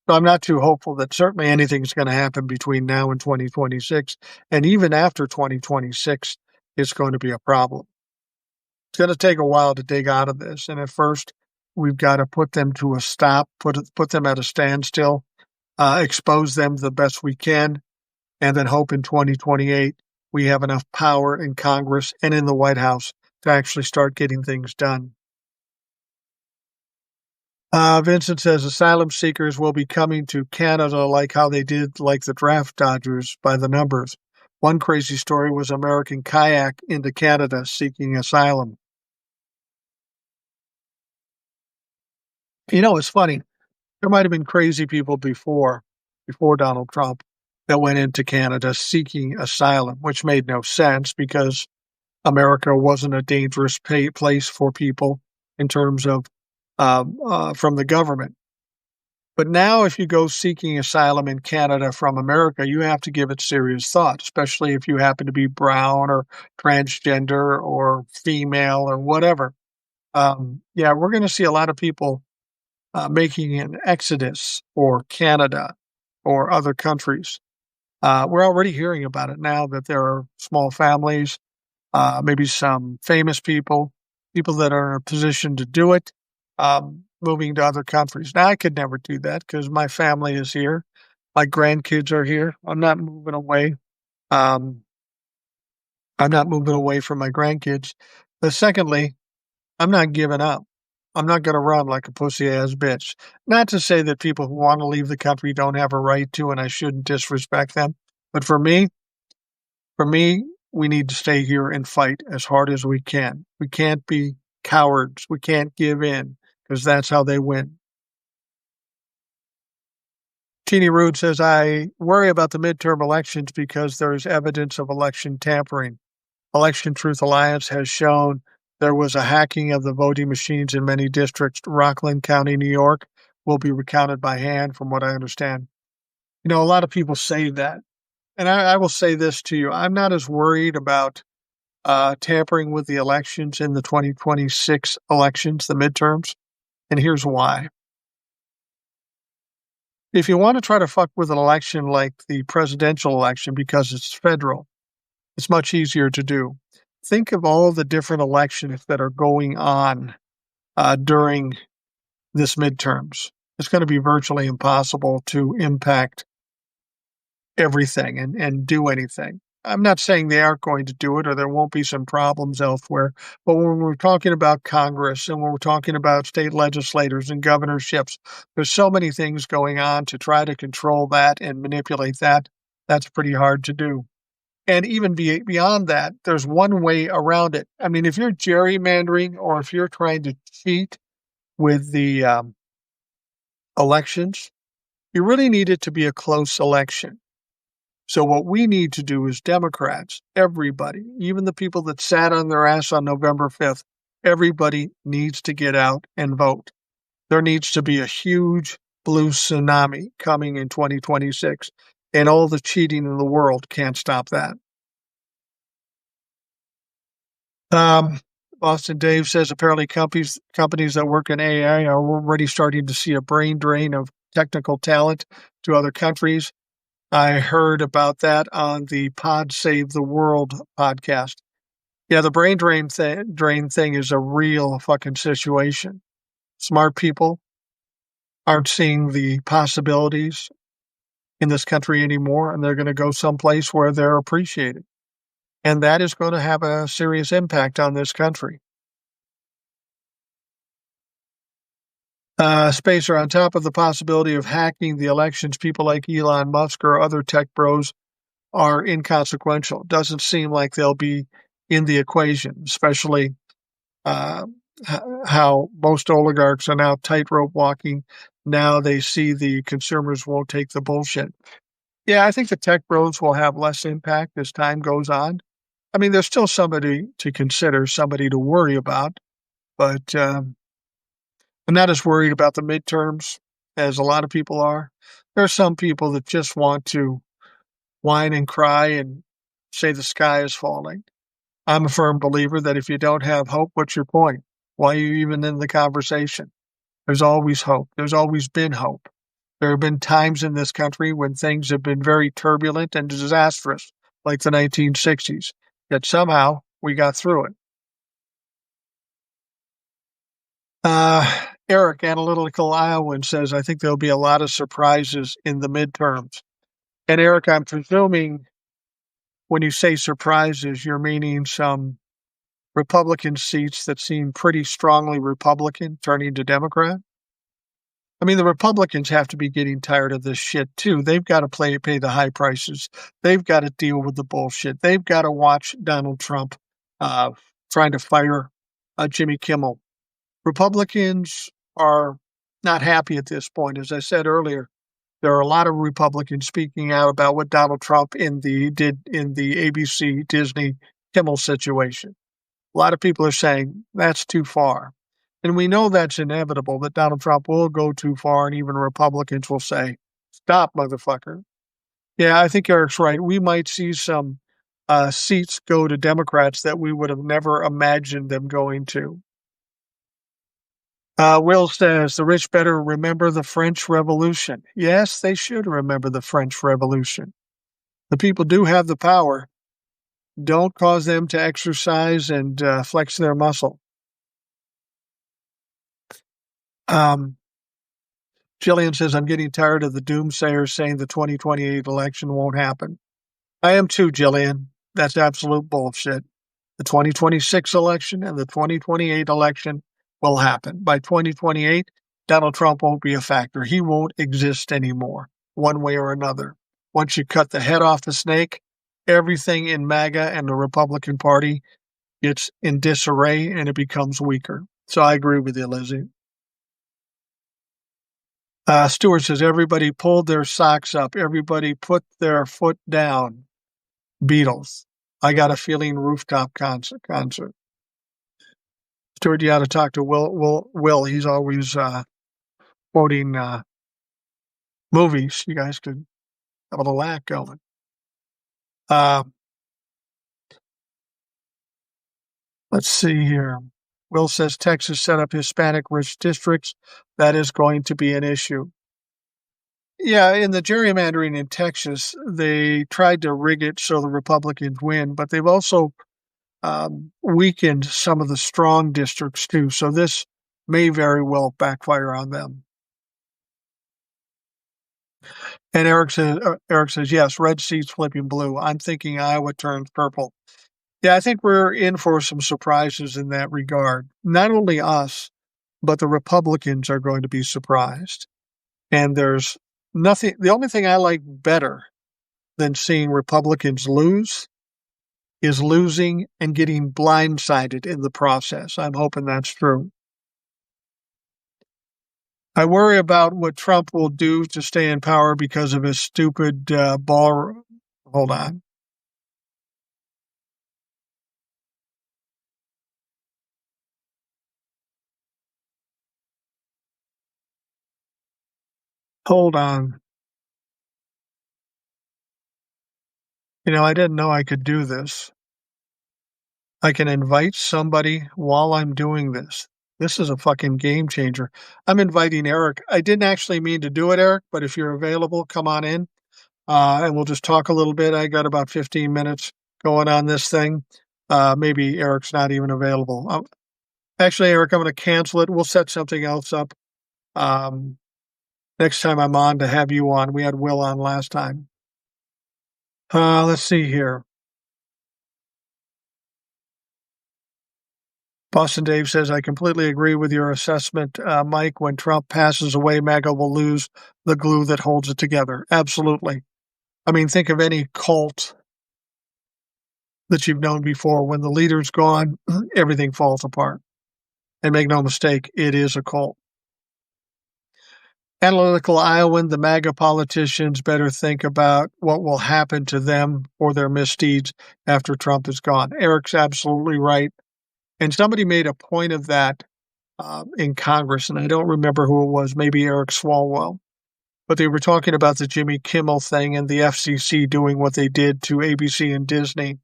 So I'm not too hopeful that certainly anything's going to happen between now and 2026. And even after 2026, it's going to be a problem. It's going to take a while to dig out of this. And at first, we've got to put them to a stop, put them at a standstill, expose them the best we can, and then hope in 2028 we have enough power in Congress and in the White House to actually start getting things done. Vincent says asylum seekers will be coming to Canada like how they did like the draft dodgers by the numbers. One crazy story was American kayak into Canada seeking asylum. It's funny. There might have been crazy people before Donald Trump, that went into Canada seeking asylum, which made no sense because America wasn't a dangerous place for people in terms of from the government. But now, if you go seeking asylum in Canada from America, you have to give it serious thought, especially if you happen to be brown or transgender or female or whatever. Yeah, we're going to see a lot of people making an exodus for Canada or other countries. We're already hearing about it now that there are small families, maybe some famous people that are in a position to do it, moving to other countries. Now, I could never do that because my family is here. My grandkids are here. I'm not moving away. Um, I'm not moving away from my grandkids. But secondly, I'm not giving up. I'm not going to run like a pussy-ass bitch. Not to say that people who want to leave the country don't have a right to, and I shouldn't disrespect them. But for me, we need to stay here and fight as hard as we can. We can't be cowards. We can't give in because that's how they win. Teeny Rude says, I worry about the midterm elections because there is evidence of election tampering. Election Truth Alliance has shown there was a hacking of the voting machines in many districts. Rockland County, New York, will be recounted by hand, from what I understand. A lot of people say that. And I will say this to you. I'm not as worried about tampering with the elections in the 2026 elections, the midterms. And here's why. If you want to try to fuck with an election like the presidential election because it's federal, it's much easier to do. Think of all the different elections that are going on during this midterms. It's going to be virtually impossible to impact everything and do anything. I'm not saying they aren't going to do it or there won't be some problems elsewhere, but when we're talking about Congress and when we're talking about state legislators and governorships, there's so many things going on to try to control that and manipulate that. That's pretty hard to do. And even beyond that, there's one way around it. I mean, if you're gerrymandering or if you're trying to cheat with the elections, you really need it to be a close election. So what we need to do as Democrats, everybody, even the people that sat on their ass on November 5th, everybody needs to get out and vote. There needs to be a huge blue tsunami coming in 2026, and all the cheating in the world can't stop that. Boston Dave says apparently companies that work in AI are already starting to see a brain drain of technical talent to other countries. I heard about that on the Pod Save the World podcast. Yeah, the brain drain thing is a real fucking situation. Smart people aren't seeing the possibilities in this country anymore, and they're going to go someplace where they're appreciated. And that is going to have a serious impact on this country. Spacer, on top of the possibility of hacking the elections, people like Elon Musk or other tech bros are inconsequential. Doesn't seem like they'll be in the equation, especially how most oligarchs are now tightrope walking. Now they see the consumers won't take the bullshit. Yeah, I think the tech bros will have less impact as time goes on. I mean, there's still somebody to consider, somebody to worry about, but I'm not as worried about the midterms as a lot of people are. There are some people that just want to whine and cry and say the sky is falling. I'm a firm believer that if you don't have hope, what's your point? Why are you even in the conversation? There's always hope. There's always been hope. There have been times in this country when things have been very turbulent and disastrous, like the 1960s, yet somehow we got through it. Eric, Analytical Iowan, says, I think there'll be a lot of surprises in the midterms. And Eric, I'm presuming when you say surprises, you're meaning some Republican seats that seem pretty strongly Republican turning to Democrat? I mean, the Republicans have to be getting tired of this shit too. They've got to pay the high prices. They've got to deal with the bullshit. They've got to watch Donald Trump uh, trying to fire Jimmy Kimmel. Republicans are not happy at this point. As I said earlier, there are a lot of Republicans speaking out about what Donald Trump did in the ABC Disney Kimmel situation. A lot of people are saying that's too far. And we know that's inevitable, that Donald Trump will go too far, and even Republicans will say, stop, motherfucker. Yeah, I think Eric's right. We might see some seats go to Democrats that we would have never imagined them going to. Will says the rich better remember the French Revolution. Yes, they should remember the French Revolution. The people do have the power. Don't cause them to exercise and flex their muscle. Jillian says, I'm getting tired of the doomsayers saying the 2028 election won't happen. I am too, Jillian. That's absolute bullshit. The 2026 election and the 2028 election will happen. By 2028, Donald Trump won't be a factor. He won't exist anymore, one way or another. Once you cut the head off the snake, everything in MAGA and the Republican Party gets in disarray and it becomes weaker. So I agree with you, Lizzie. Stewart says, everybody pulled their socks up. Everybody put their foot down. Beatles. I got a feeling rooftop concert. Stewart, you ought to talk to Will. He's always quoting movies. You guys could have a little act going. Let's see here. Will says Texas set up Hispanic-rich districts. That is going to be an issue. Yeah, in the gerrymandering in Texas, they tried to rig it so the Republicans win, but they've also weakened some of the strong districts too. So this may very well backfire on them. And Eric says, yes, red seats flipping blue. I'm thinking Iowa turns purple. Yeah, I think we're in for some surprises in that regard. Not only us, but the Republicans are going to be surprised. And there's nothing, the only thing I like better than seeing Republicans lose is losing and getting blindsided in the process. I'm hoping that's true. I worry about what Trump will do to stay in power because of his stupid ball. Hold on. Hold on. I didn't know I could do this. I can invite somebody while I'm doing this. This is a fucking game changer. I'm inviting Eric. I didn't actually mean to do it, Eric, but if you're available, come on in and we'll just talk a little bit. I got about 15 minutes going on this thing. Maybe Eric's not even available. Actually, Eric, I'm going to cancel it. We'll set something else up next time I'm on to have you on. We had Will on last time. Let's see here. Boston Dave says, I completely agree with your assessment, Mike. When Trump passes away, MAGA will lose the glue that holds it together. Absolutely. I mean, think of any cult that you've known before. When the leader's gone, everything falls apart. And make no mistake, it is a cult. Analytical Iowan, the MAGA politicians better think about what will happen to them for their misdeeds after Trump is gone. Eric's absolutely right. And somebody made a point of that in Congress, and I don't remember who it was, maybe Eric Swalwell. But they were talking about the Jimmy Kimmel thing and the FCC doing what they did to ABC and Disney.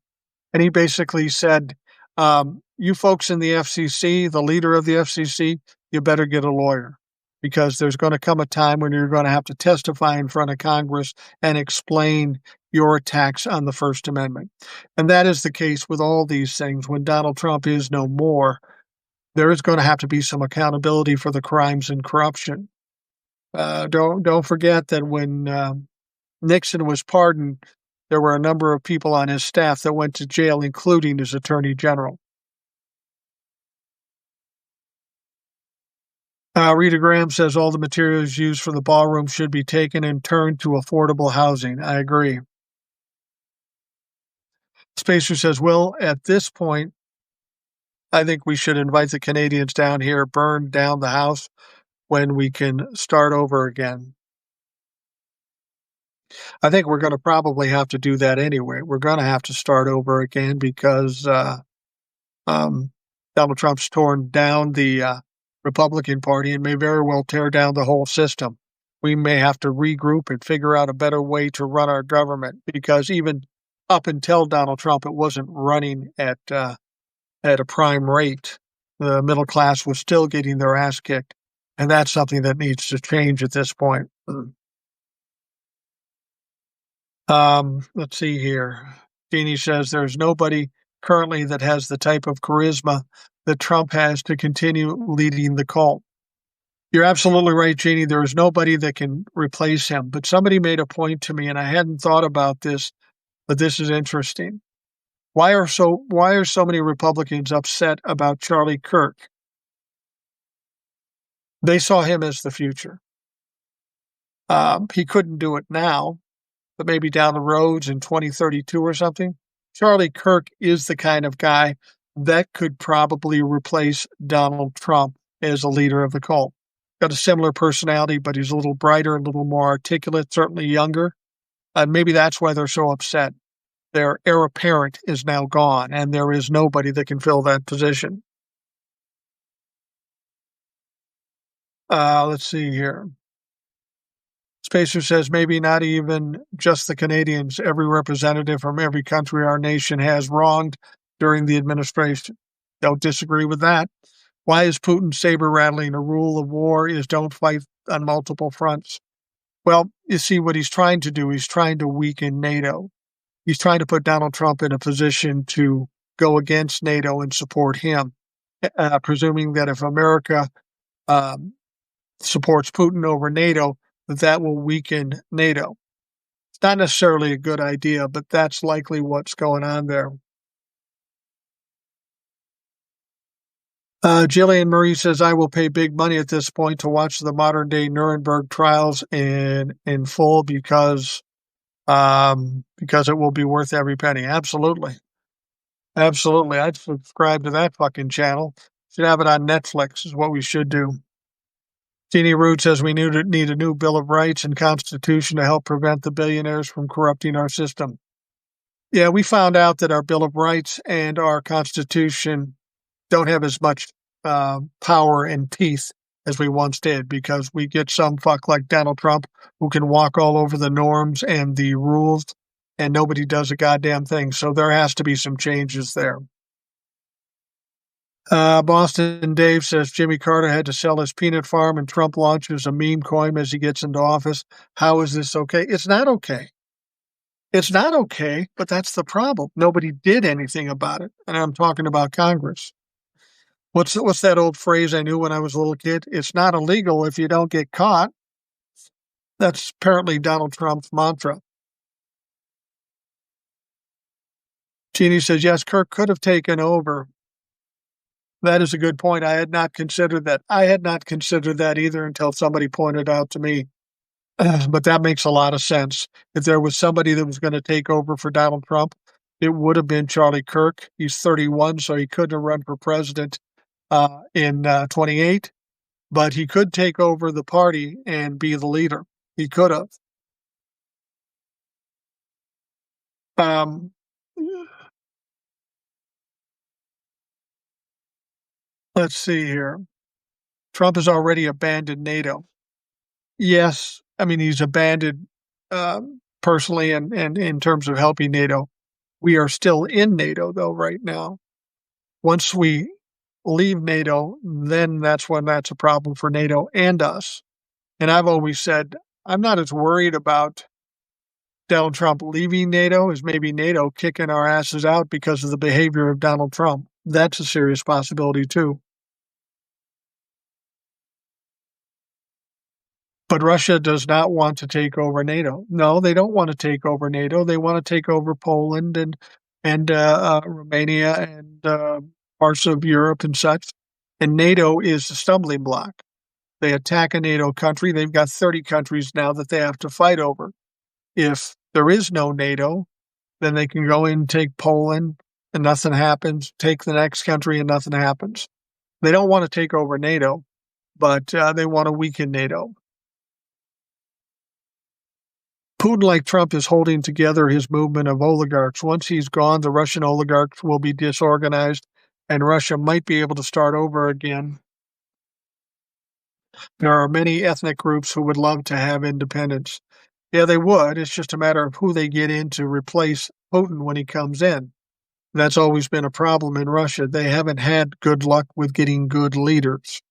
And he basically said, you folks in the FCC, the leader of the FCC, you better get a lawyer because there's going to come a time when you're going to have to testify in front of Congress and explain your attacks on the First Amendment. And that is the case with all these things. When Donald Trump is no more, there is going to have to be some accountability for the crimes and corruption. Don't forget that when Nixon was pardoned, there were a number of people on his staff that went to jail, including his attorney general. Rita Graham says all the materials used for the ballroom should be taken and turned to affordable housing. I agree. Spacer says, well, at this point, I think we should invite the Canadians down here, burn down the house when we can start over again. I think we're going to probably have to do that anyway. We're going to have to start over again because Donald Trump's torn down the Republican Party and may very well tear down the whole system. We may have to regroup and figure out a better way to run our government because even up until Donald Trump, it wasn't running at a prime rate. The middle class was still getting their ass kicked, and that's something that needs to change at this point. Let's see here. Jeannie says there's nobody currently that has the type of charisma that Trump has to continue leading the cult. You're absolutely right, Jeannie. There is nobody that can replace him. But somebody made a point to me, and I hadn't thought about this, but this is interesting. Why are so many Republicans upset about Charlie Kirk? They saw him as the future. He couldn't do it now, but maybe down the roads in 2032 or something. Charlie Kirk is the kind of guy that could probably replace Donald Trump as a leader of the cult. Got a similar personality, but he's a little brighter, a little more articulate, certainly younger. And maybe that's why they're so upset. Their heir apparent is now gone, and there is nobody that can fill that position. Let's see here. Spacer says maybe not even just the Canadians. Every representative from every country our nation has wronged during the administration. Don't disagree with that. Why is Putin saber rattling? A rule of war is don't fight on multiple fronts. Well, you see what he's trying to do. He's trying to weaken NATO. He's trying to put Donald Trump in a position to go against NATO and support him, presuming that if America supports Putin over NATO, that will weaken NATO. It's not necessarily a good idea, but that's likely what's going on there. Jillian Marie says, I will pay big money at this point to watch the modern-day Nuremberg trials in full because it will be worth every penny. Absolutely. Absolutely. I'd subscribe to that fucking channel. Should have it on Netflix is what we should do. Jeannie Root says we need a new Bill of Rights and Constitution to help prevent the billionaires from corrupting our system. Yeah, we found out that our Bill of Rights and our Constitution don't have as much power and teeth as we once did because we get some fuck like Donald Trump who can walk all over the norms and the rules and nobody does a goddamn thing. So there has to be some changes there. Boston Dave says Jimmy Carter had to sell his peanut farm and Trump launches a meme coin as he gets into office. How is this okay? It's not okay. It's not okay, but that's the problem. Nobody did anything about it. And I'm talking about Congress. What's that old phrase I knew when I was a little kid? It's not illegal if you don't get caught. That's apparently Donald Trump's mantra. Jeannie says, yes, Kirk could have taken over. That is a good point. I had not considered that. I had not considered that either until somebody pointed out to me. But that makes a lot of sense. If there was somebody that was going to take over for Donald Trump, it would have been Charlie Kirk. He's 31, so he couldn't have run for president in 28, but he could take over the party and be the leader. He could have. Let's see here. Trump has already abandoned NATO. Yes, I mean, he's abandoned personally and in terms of helping NATO. We are still in NATO, though, right now. Once we leave NATO, then that's when that's a problem for NATO and us. And I've always said, I'm not as worried about Donald Trump leaving NATO as maybe NATO kicking our asses out because of the behavior of Donald Trump. That's a serious possibility, too. But Russia does not want to take over NATO. No, they don't want to take over NATO. They want to take over Poland and Romania and parts of Europe and such. And NATO is the stumbling block. They attack a NATO country, they've got 30 countries now that they have to fight over. If there is no NATO, then they can go in and take Poland and nothing happens, take the next country and nothing happens. They don't want to take over NATO, but they want to weaken NATO. Putin, like Trump, is holding together his movement of oligarchs. Once he's gone, the Russian oligarchs will be disorganized, and Russia might be able to start over again. There are many ethnic groups who would love to have independence. Yeah, they would. It's just a matter of who they get in to replace Putin when he comes in. That's always been a problem in Russia. They haven't had good luck with getting good leaders.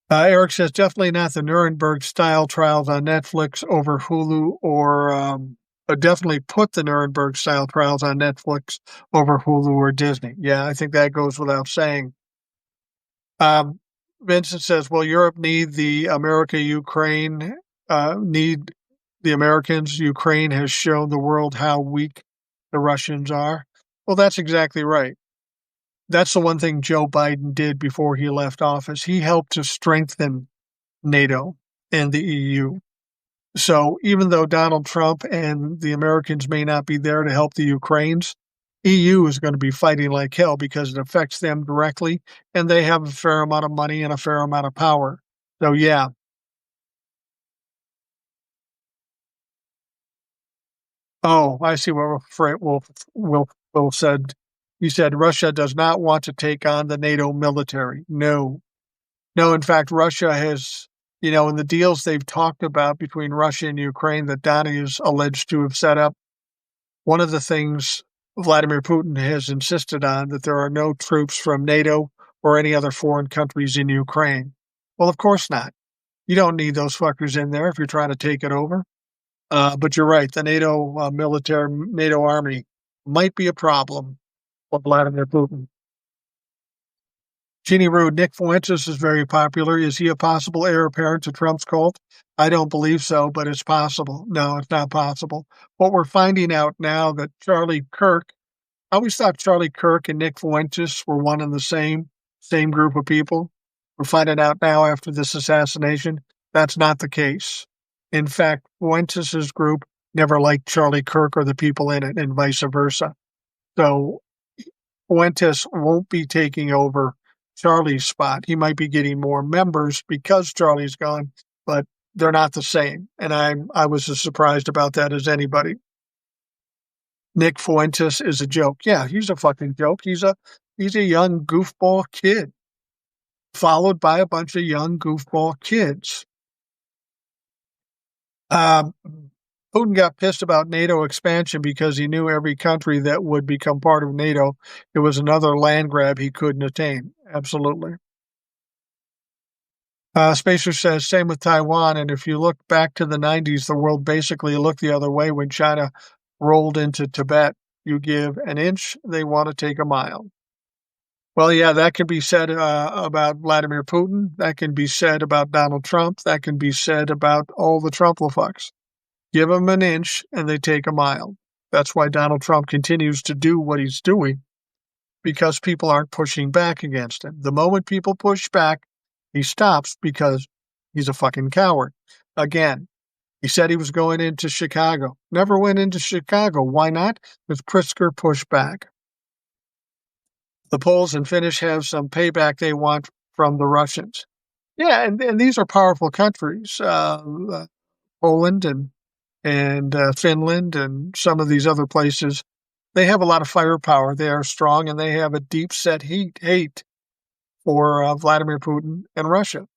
Eric says, definitely not the Nuremberg-style trials on Netflix over Hulu, or definitely put the Nuremberg-style trials on Netflix over Hulu or Disney. Yeah, I think that goes without saying. Vincent says, will Europe need the America-Ukraine, need the Americans? Ukraine has shown the world how weak the Russians are. Well, that's exactly right. That's the one thing Joe Biden did before he left office. He helped to strengthen NATO and the EU. So even though Donald Trump and the Americans may not be there to help the Ukrainians, EU is going to be fighting like hell because it affects them directly, and they have a fair amount of money and a fair amount of power. So, yeah. Oh, I see what Wolf said. He said Russia does not want to take on the NATO military. No. No, in fact, Russia has, in the deals they've talked about between Russia and Ukraine that Donnie is alleged to have set up, one of the things Vladimir Putin has insisted on, that there are no troops from NATO or any other foreign countries in Ukraine. Well, of course not. You don't need those fuckers in there if you're trying to take it over. But you're right. The NATO NATO army might be a problem for Vladimir Putin. Jeannie Rude, Nick Fuentes is very popular. Is he a possible heir apparent to Trump's cult? I don't believe so, but it's possible. No, it's not possible. What we're finding out now that Charlie Kirk, I always thought Charlie Kirk and Nick Fuentes were one and the same group of people. We're finding out now after this assassination, that's not the case. In fact, Fuentes' group never liked Charlie Kirk or the people in it, and vice versa. So Fuentes won't be taking over Charlie's spot. He might be getting more members because Charlie's gone, but they're not the same. And I was as surprised about that as anybody. Nick Fuentes is a joke. Yeah, he's a fucking joke. He's a young goofball kid, followed by a bunch of young goofball kids. Putin got pissed about NATO expansion because he knew every country that would become part of NATO, it was another land grab he couldn't attain. Absolutely. Spacer says, same with Taiwan. And if you look back to the 90s, the world basically looked the other way when China rolled into Tibet. You give an inch, they want to take a mile. Well, yeah, that can be said about Vladimir Putin. That can be said about Donald Trump. That can be said about all the Trump-fucks. Give them an inch and they take a mile. That's why Donald Trump continues to do what he's doing, because people aren't pushing back against him. The moment people push back, he stops because he's a fucking coward. Again, he said he was going into Chicago. Never went into Chicago. Why not? Because Pritzker pushed back. The Poles and Finnish have some payback they want from the Russians. Yeah, and these are powerful countries. Poland and Finland and some of these other places, they have a lot of firepower. They are strong, and they have a deep-set hate for Vladimir Putin and Russia.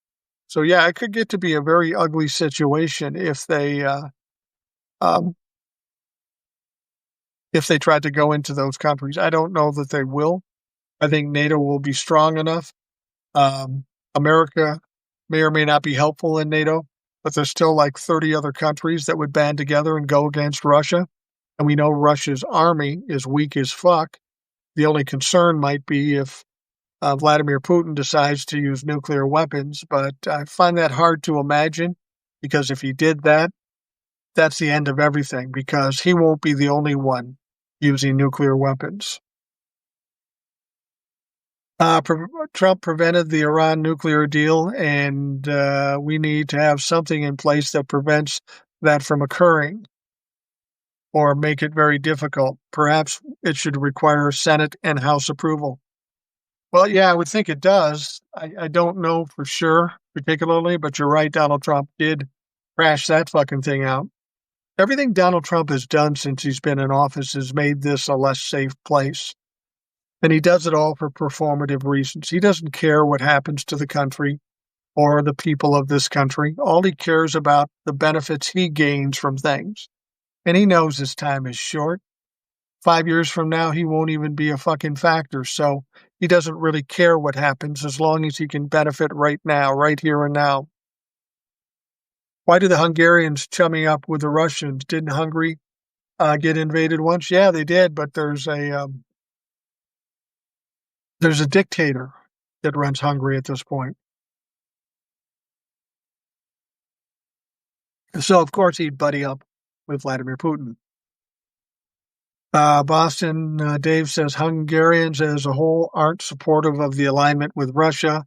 So, yeah, it could get to be a very ugly situation if they tried to go into those countries. I don't know that they will. I think NATO will be strong enough. America may or may not be helpful in NATO, but there's still like 30 other countries that would band together and go against Russia. And we know Russia's army is weak as fuck. The only concern might be if Vladimir Putin decides to use nuclear weapons, but I find that hard to imagine, because if he did that, that's the end of everything, because he won't be the only one using nuclear weapons. Trump prevented the Iran nuclear deal, and we need to have something in place that prevents that from occurring or make it very difficult. Perhaps it should require Senate and House approval. Well, yeah, I would think it does. I don't know for sure, particularly, but you're right. Donald Trump did crash that fucking thing out. Everything Donald Trump has done since he's been in office has made this a less safe place. And he does it all for performative reasons. He doesn't care what happens to the country or the people of this country. All he cares about the benefits he gains from things. And he knows his time is short. 5 years from now, he won't even be a fucking factor. So he doesn't really care what happens as long as he can benefit right now, right here and now. Why do the Hungarians chumming up with the Russians? Didn't Hungary get invaded once? Yeah, they did, but there's a dictator that runs Hungary at this point. So, of course, he'd buddy up with Vladimir Putin. Boston Dave says Hungarians as a whole aren't supportive of the alignment with Russia.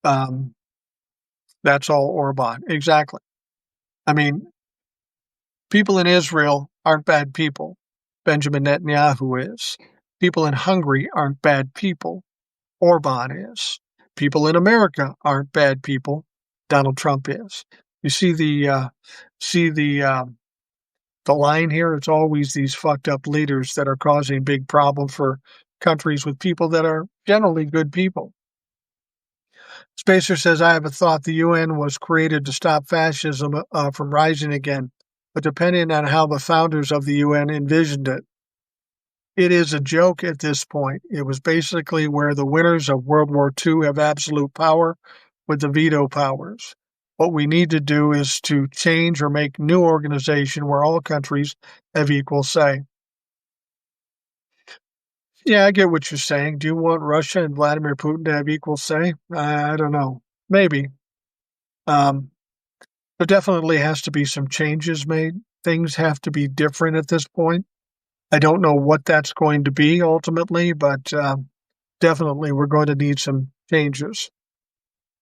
That's all Orban. Exactly. I mean, people in Israel aren't bad people. Benjamin Netanyahu is. People in Hungary aren't bad people. Orban is. People in America aren't bad people. Donald Trump is. You see the line here? It's always these fucked up leaders that are causing big problems for countries with people that are generally good people. Spacer says, I have a thought. The UN was created to stop fascism from rising again, but depending on how the founders of the UN envisioned it, it is a joke at this point. It was basically where the winners of World War II have absolute power with the veto powers. What we need to do is to change or make new organization where all countries have equal say. Yeah, I get what you're saying. Do you want Russia and Vladimir Putin to have equal say? I don't know. Maybe. There definitely has to be some changes made. Things have to be different at this point. I don't know what that's going to be ultimately, but definitely we're going to need some changes.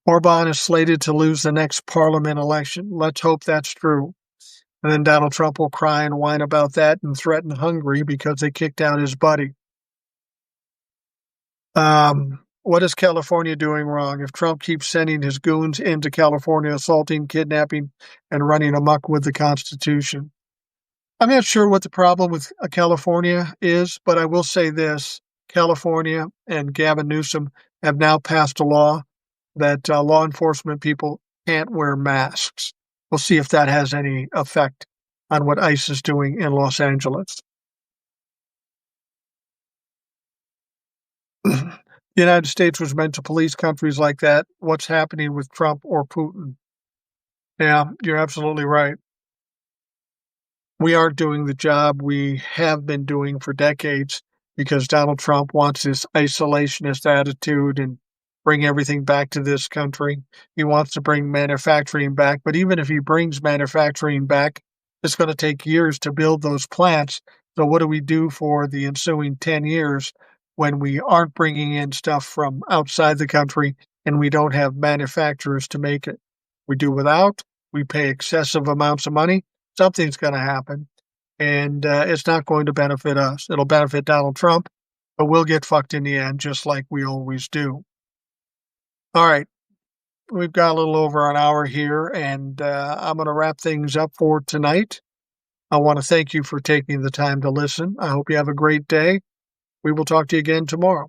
Orban is slated to lose the next parliament election. Let's hope that's true. And then Donald Trump will cry and whine about that and threaten Hungary because they kicked out his buddy. What is California doing wrong? If Trump keeps sending his goons into California, assaulting, kidnapping, and running amok with the Constitution. I'm not sure what the problem with California is, but I will say this. California and Gavin Newsom have now passed a law that law enforcement people can't wear masks. We'll see if that has any effect on what ICE is doing in Los Angeles. The United States was meant to police countries like that. What's happening with Trump or Putin? Yeah, you're absolutely right. We aren't doing the job we have been doing for decades because Donald Trump wants this isolationist attitude and bring everything back to this country. He wants to bring manufacturing back, but even if he brings manufacturing back, it's going to take years to build those plants. So what do we do for the ensuing 10 years when we aren't bringing in stuff from outside the country and we don't have manufacturers to make it? We do without, we pay excessive amounts of money. Something's going to happen, and it's not going to benefit us. It'll benefit Donald Trump, but we'll get fucked in the end, just like we always do. All right, we've got a little over an hour here, and I'm going to wrap things up for tonight. I want to thank you for taking the time to listen. I hope you have a great day. We will talk to you again tomorrow.